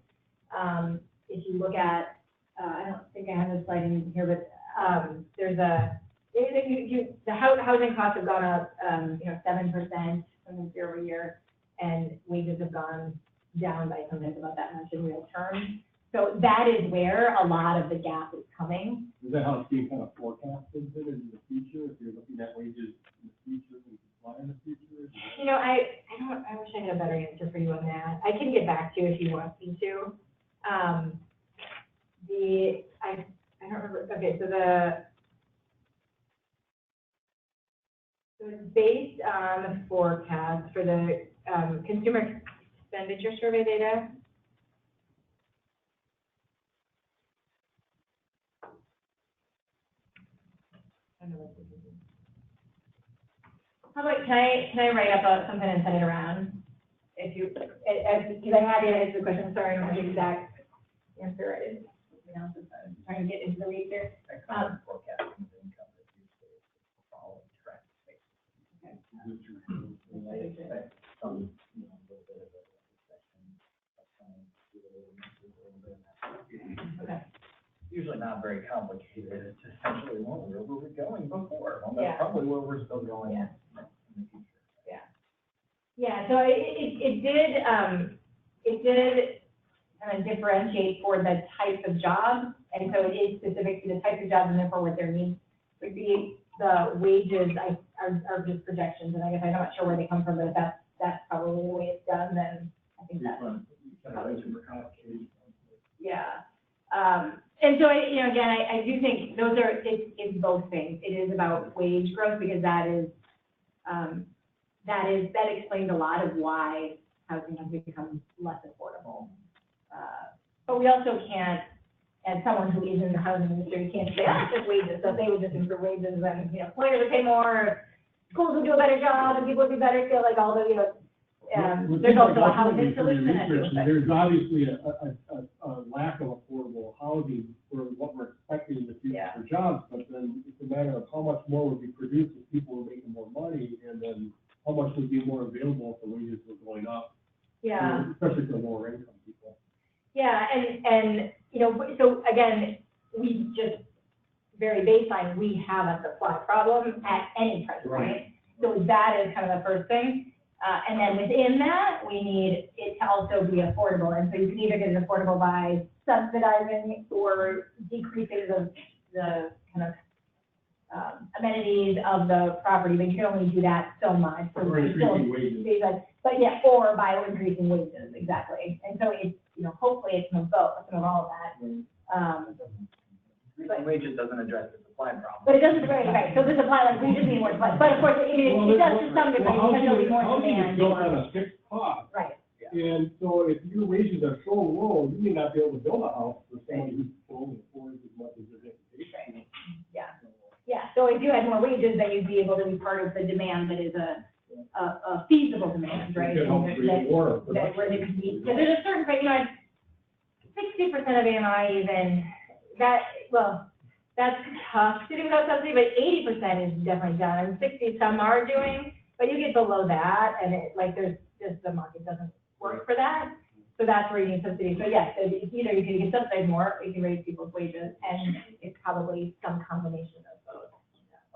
If you look at, I don't think I have this slide in here, but there's the housing costs have gone up, 7% year over year, and wages have gone down by sometimes about that much in real terms. So that is where a lot of the gap is coming. Is that how it's being kind of forecasted then in the future? If you're looking at wages in the future and supply in the future? I wish I had a better answer for you on that. I can get back to you if you want me to. I don't remember. Okay, so it's based on the forecast for the consumer expenditure survey data. How about, can I write up something and send it around? If you, because I have you answer the question, sorry, I don't have the exact answer. I'm trying to get into the weeds here. Forecasting the income that you say is following trend. Okay. I expect some, little bit of a recession, Okay. usually not very complicated. It's just essentially, where were we going before? Well, Yeah. that's probably where we're still going Yeah. in the future. Yeah, so it did kind of differentiate for the types of jobs, and so it is specific to the types of jobs and therefore what their needs would be. The wages are just projections, and I guess I'm not sure where they come from, but if that's probably the way it's done, then I think that's probably super complicated. Yeah. And so, again, I do think it's both things. It is about wage growth because that explains a lot of why housing has become less affordable. But we also can't, as someone who is in the housing industry, can't say, it's just wages. So if they would just improve wages, then, employers would pay more, schools would do a better job, and people would do better, feel like all the, there's also a housing solution. There's obviously a lack of affordable housing for what we're expecting in the future for jobs, but then it's a matter of how much more would be produced if people were making more money, and then how much would be more available if the wages were going up. Yeah. Especially for lower income people. Yeah, and so again, we just, very baseline, we have a supply problem at any price point. So that is kind of the first thing. And then within that, we need it to also be affordable. And so you can either get it affordable by subsidizing or decreasing the kind of amenities of the property, but you can only do that so much. So Or increasing wages. But yeah, or by increasing wages, exactly. And so it's, hopefully it's some of both, some of all of that. Increasing wages doesn't address the supply problem. But it doesn't, right, so the supply, like, we just need more supply, but of course, it does to some degree, because there'll be more Housing is demand. built on a fixed cost, Right, and so if your wages are so low, you may not be able to build a house for somebody who only affords as much as they're getting paid. yeah, so if you had more wages, then you'd be able to be part of the demand that is a feasible demand, right? You can help create more That where they could be, because there's a certain, 60% of AMI even, that's tough to do without subsidy, but 80% is definitely done, and 60 some are doing, but you get below that, and there's just, the market doesn't work for that, so that's where you need subsidy. So yes, it's either you can subsidize more, or you can raise people's wages, and it's probably some combination of both.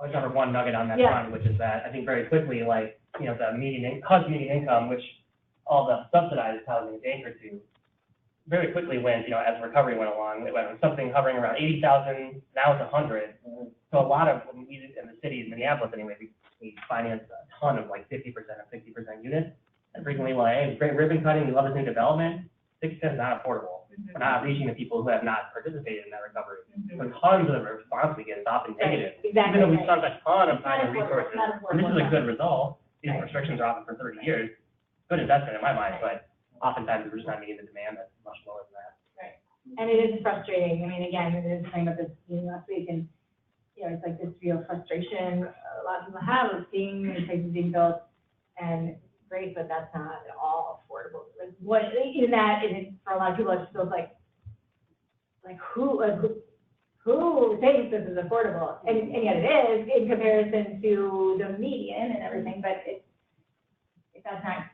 I'll just offer one nugget on that Yeah. front, which is that I think very quickly, the median income, which all the subsidized housing is anchored to, very quickly went, as recovery went along, it went from something hovering around 80,000, now it's 100. So a lot of, in the city, in Minneapolis anyway, we finance a ton of 50% or 60% units. And frequently, hey, great ribbon cutting, we love this new development, 60% is not affordable. We're not reaching the people who have not participated in that recovery. So tons of the response we get is often negative. Exactly. Even though we spent a ton of time and Not affordable, resources, not and this is a affordable. good result, these restrictions are often for 30 years, good investment in my mind, but oftentimes we're just not meeting the demand that's much lower than that. Right. And it is frustrating. I mean, again, it is talking about this last week, and, it's like this real frustration a lot of people have of seeing these places being built, and great, but that's not at all affordable. Like, what, in that, for a lot of people, it just feels like who thinks this is affordable? And yet it is in comparison to the median and everything, but if that's not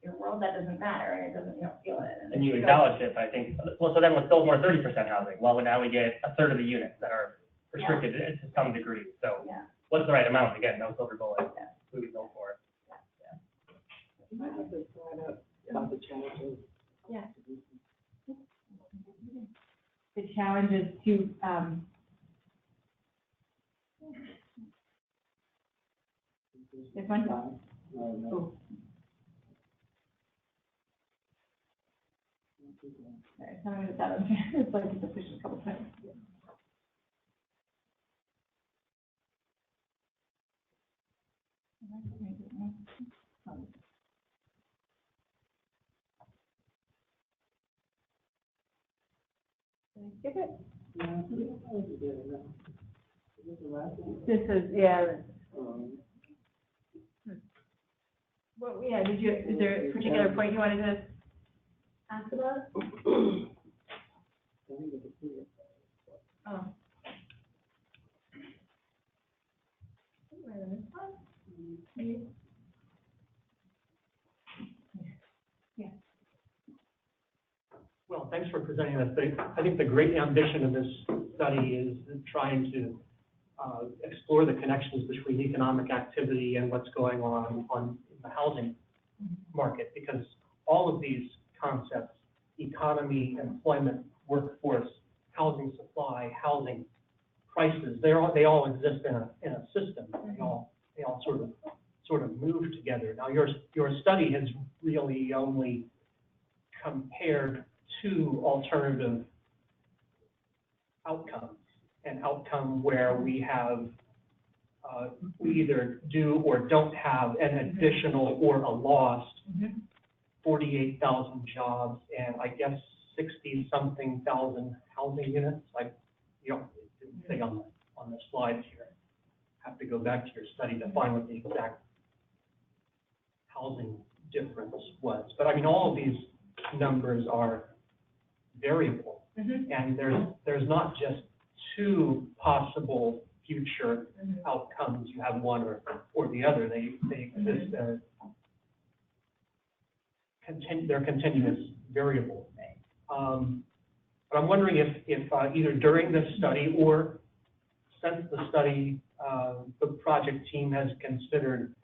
your world, that doesn't matter, and it doesn't, feel it. And you acknowledge it, but I think, so then let's build more 30% housing. Well, now we get a third of the units that are restricted to some degree. So what's the right amount? Again, no silver bullet. Who we go for? About the challenges. Yeah. The challenge is to, this one? Oh. Sorry, tell me what that was. It's like it's pushed a couple times. Skip it? This is, well, is there a particular point you wanted to ask about? Oh. Yeah. Well, thanks for presenting this. I think the great ambition of this study is trying to explore the connections between economic activity and what's going on in the housing market, because all of these concepts, economy, employment, workforce, housing supply, housing prices, they all exist in a system. They all sort of move together. Now, your study has really only compared two alternative outcomes. An outcome where we have, we either do or don't have an additional or a lost 48,000 jobs and I guess 60-something thousand housing units. It didn't say on the slides here. Have to go back to your study to find what the exact housing difference was. But I mean, all of these numbers are variable, and there's not just two possible future outcomes. You have one or the other. They exist as they're continuous variables. But I'm wondering if either during this study or since the study, the project team has considered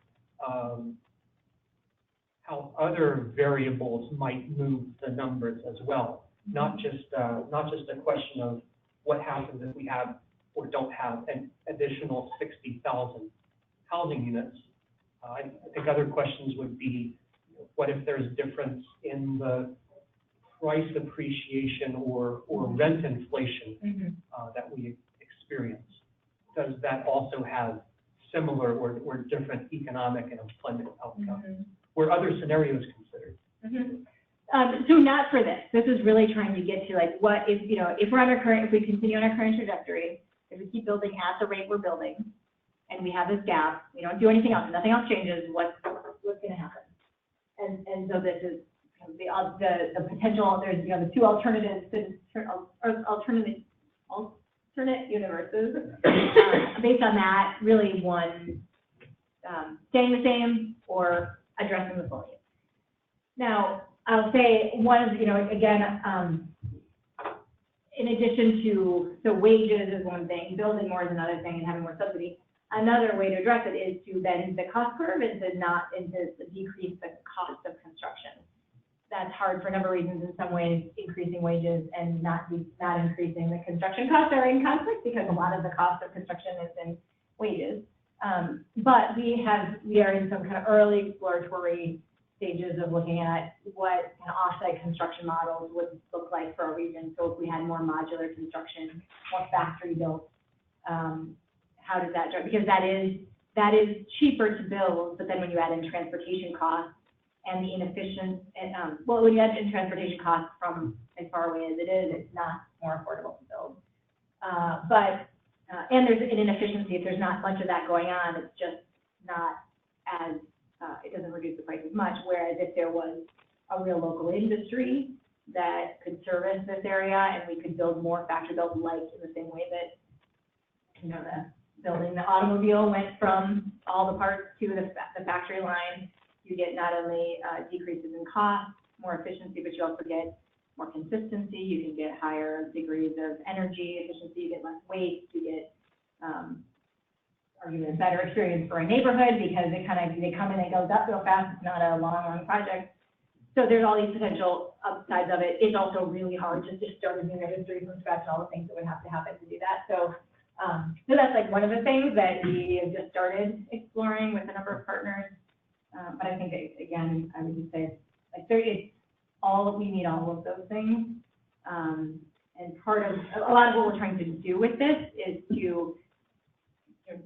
how other variables might move the numbers as well. Not just a question of what happens if we have or don't have an additional 60,000 housing units. I think other questions would be, what if there's difference in the price appreciation or rent inflation that we experience? Does that also have similar or different economic and employment outcomes? Were other scenarios considered? So not for this. This is really trying to get to like, what if, if we're on our current, if we continue on our current trajectory, if we keep building at the rate we're building, and we have this gap, we don't do anything else, nothing else changes, what's going to happen? And so this is kind of the potential. There's the two alternatives, alternate universes. Based on that, really one staying the same or addressing the volume. Now, I'll say one of, again, in addition to, so wages is one thing, building more is another thing, and having more subsidy. Another way to address it is to bend the cost curve and to decrease the cost of construction. That's hard for a number of reasons. In some ways, increasing wages and not increasing the construction costs are in conflict, because a lot of the cost of construction is in wages. But we are in some kind of early exploratory stages of looking at what kind of offsite construction models would look like for our region. So if we had more modular construction, more factory built, how does that drive? Because that is cheaper to build, but then when you add in transportation costs and the inefficient, when you add in transportation costs from as far away as it is, it's not more affordable to build. And there's an inefficiency. If there's not much of that going on, it's just not as, it doesn't reduce the price as much. Whereas if there was a real local industry that could service this area, and we could build more factory built, like in the same way that, building the automobile went from all the parts to the factory line, you get not only decreases in cost, more efficiency, but you also get more consistency. You can get higher degrees of energy efficiency. You get less waste. You get arguably a better experience for a neighborhood, because they come and it goes up real fast. It's not a long project. So there's all these potential upsides of it. It's also really hard to just start a new industry from scratch and all the things that would have to happen to do that. So that's like one of the things that we have just started exploring with a number of partners. But I think, again, I would just say, like, we need all of those things. And a lot of what we're trying to do with this is to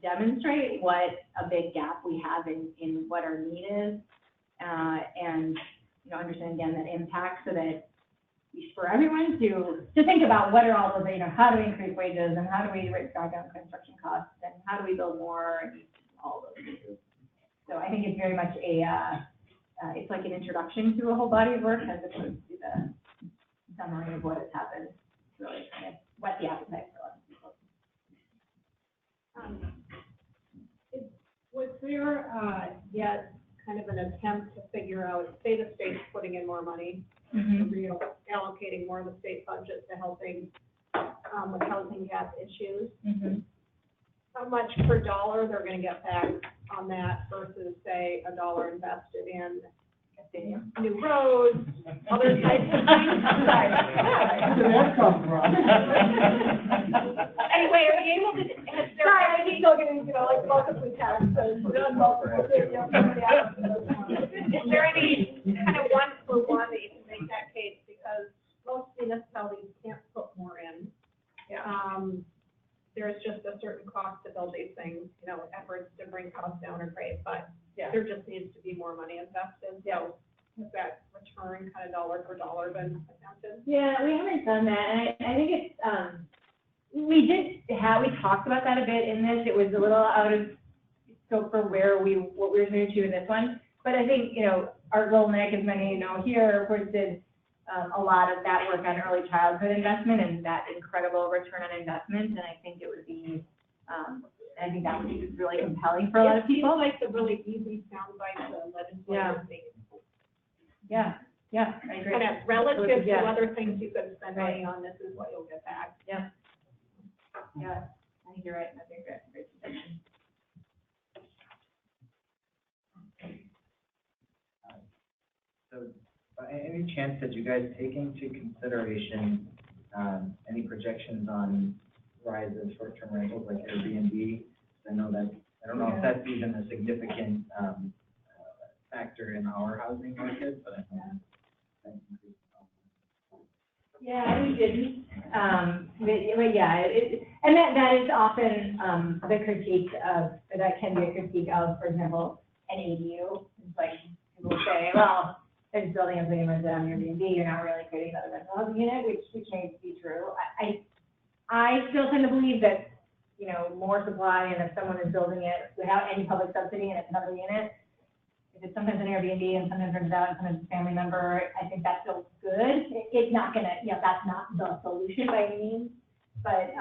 demonstrate what a big gap we have in what our need is, and understand again that impact, so that for everyone to think about what are all of the, how do we increase wages, and how do we drive down construction costs, and how do we build more, and all of those things. So I think it's very much it's like an introduction to a whole body of work, as opposed to the summary of what has happened. It's really kind of whet the appetite for a lot of people. Was there yet kind of an attempt to figure out, say the state's putting in more money, allocating more of the state budget to helping with housing gap issues? How much per dollar they're going to get back on that versus, say, $1 invested in new roads, other types of things? Where did that come from? Anyway, are you able to, is there any still getting, like multiple taxes, is there any kind of one-for-one that you can make that case? Because most municipalities can't put more in. There's just a certain cost to build these things, efforts to bring costs down are great, but there just needs to be more money invested. So has that return kind of dollar for dollar been attempted? Yeah, we haven't done that, and I think it's, we talked about that a bit in this. It was a little out of scope for what we were going to do in this one, but I think, Art Golnick, as many know here, of course, did a lot of that work on early childhood investment and that incredible return on investment. And I think it would be, I think that would be really compelling for a lot of people. It seems like a really easy soundbite to legislators make. Yeah, I agree. Kind of relative to other things you could spend money on, this is what you'll get back. Yeah, I think you're right. I think that's a great suggestion. So, any chance that you guys take into consideration, any projections on rise of short-term rentals like Airbnb? I know that, I don't know if that's even a significant, factor in our housing market, but I know that increased. Yeah, we didn't, but yeah, and that is often, the critique of, that can be a critique of, for example, an ADU. It's like, people say, well, there's building up being rented on Airbnb, you're not really creating another rental housing unit, which may be true. I still tend to believe that, you know, more supply, and if someone is building it without any public subsidy and it's another unit, if it's sometimes an Airbnb and sometimes rented out and sometimes a family member, I think that's still good. It's not gonna, you know, that's not the solution by any means, but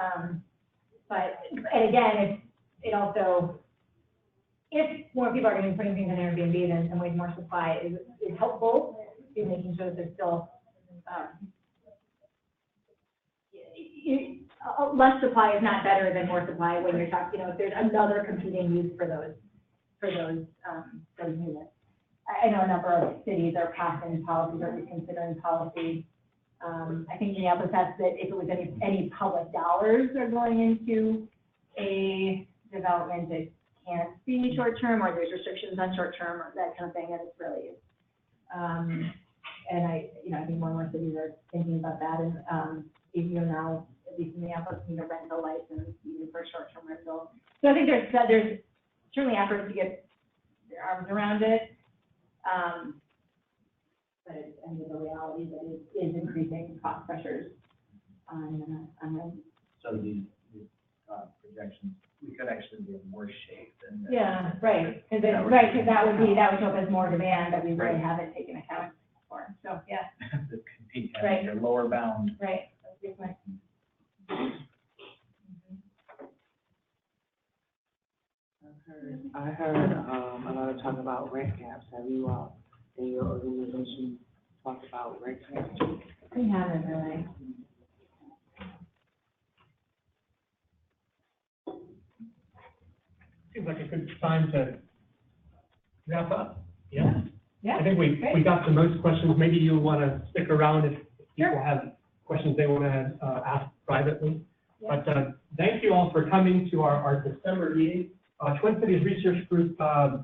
and again, it also, if more people are gonna be putting things on Airbnb, then some ways more supply is helpful in making sure that there's still, less supply is not better than more supply when you're talking, you know, if there's another competing use for those units. I know a number of cities are passing policies or reconsidering policies. I think Minneapolis has that if it was any public dollars are going into a development, it can't be short-term, or there's restrictions on short-term or that kind of thing, and it's really, and I think more and more cities are thinking about that, and even now, at least in Minneapolis, need a rental license even for short-term rental. So I think there's certainly efforts to get their arms around it. But I mean, the reality is that it is increasing cost pressures on rent. So these projections, we could actually be in worse shape than. Yeah, right, because that would show up as more demand that we really haven't taken account for, so, yeah. This could be Right. your lower bound. Right, that's a good point. I heard a lot of talk about rent caps. Have you in your organization talked about rent caps? We haven't really. Seems like a good time to wrap up. Yeah. Yeah. I think we got the most questions. Maybe you want to stick around if people have questions they want to ask privately. Yeah. But thank you all for coming to our December meeting. Twin Cities Research Group, I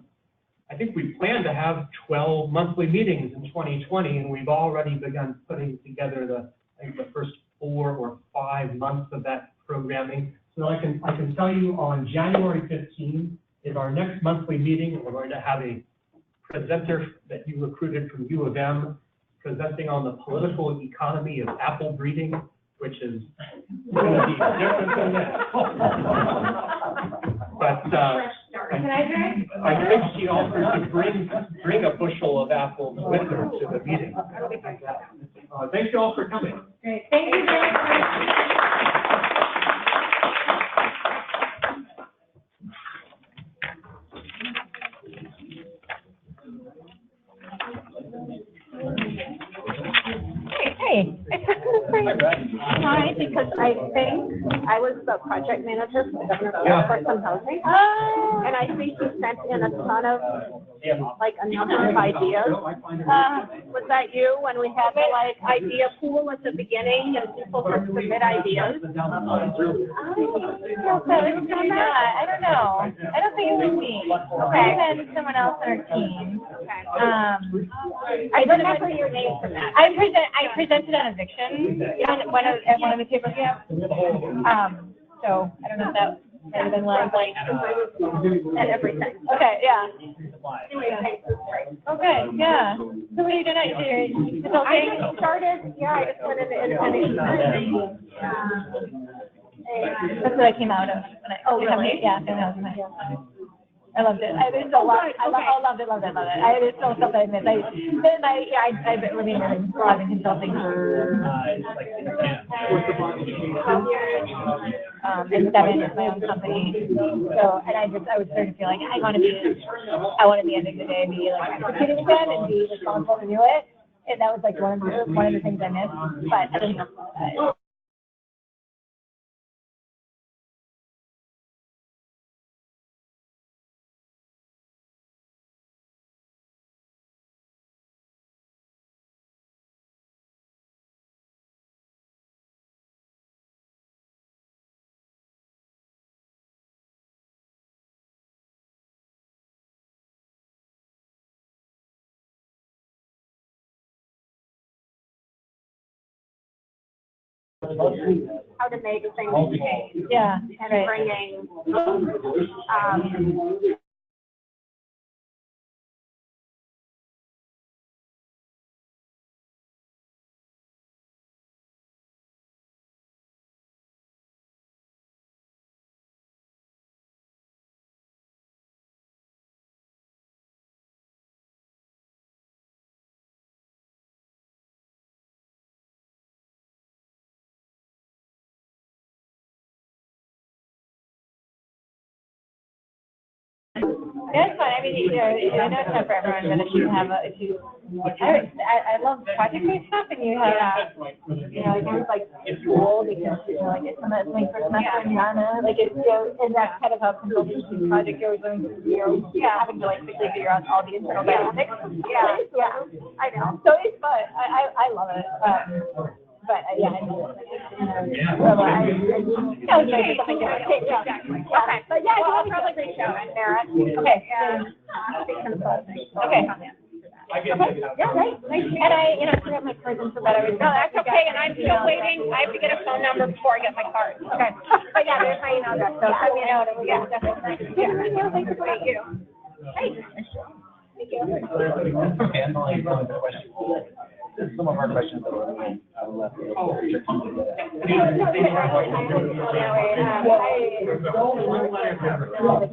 think we plan to have 12 monthly meetings in 2020, and we've already begun putting together the first 4 or 5 months of that programming. So I can tell you on January 15th is our next monthly meeting, and we're going to have a presenter that you recruited from U of M presenting on the political economy of apple breeding, which is going to be different than that. But I think she offered to bring a bushel of apples with her to the meeting. Thank you all for coming. Great, thank you very much. Hey, I talked to this person. Hi, because I think I was the project manager for Governor for some housing. Oh. And I think she sent in a ton of, like, a number of ideas. Was that you when we had the, like, idea pool at the beginning and people could submit ideas? I don't know. I don't think it was me. Okay. I had someone else on our team. I remember your name from that. I presented on eviction at one of the tables we have. So I don't know if that might have been like And everything. Okay, yeah. Anyway, thanks. Okay, yeah. So what are you doing? I just started, I just went into independent. That's what I came out of. Really? Yeah, I loved it. There's a lot. I loved it. There's still stuff I missed. I've been living in consulting for and 7 at my own company. So, and I was starting to feel like I want to be at the end of the day, be like competing with them and be responsible to do it. And that was like one of the things I missed. But I don't know. how to make things change. Yeah, And right. bringing, Yeah, it's fine. I mean, you know, I know it's not for everyone, but if you have I love project-based stuff, and you have, you know, like, it's like, it's cool, because, you know, like, it's something that's for semester, and like, it's, you know, and that's kind of how consulting project you're always going to, you know, having to, like, quickly figure out all the internal dynamics. Yeah, I know. So it's fun. I love it. But, yeah, I know. Okay, but yeah, well, I'll probably reach out to Sarah. Okay. And, Okay. Yeah, right. And I, you know, I forgot my card info, but I was. No, that's okay, and I'm still waiting. I have to get a phone number before I get my card. Okay. But yeah, there's my email address, so let me know, and we'll get definitely. Thank you. Thank you. Okay, I'm only going to question. Some of our questions that were left. I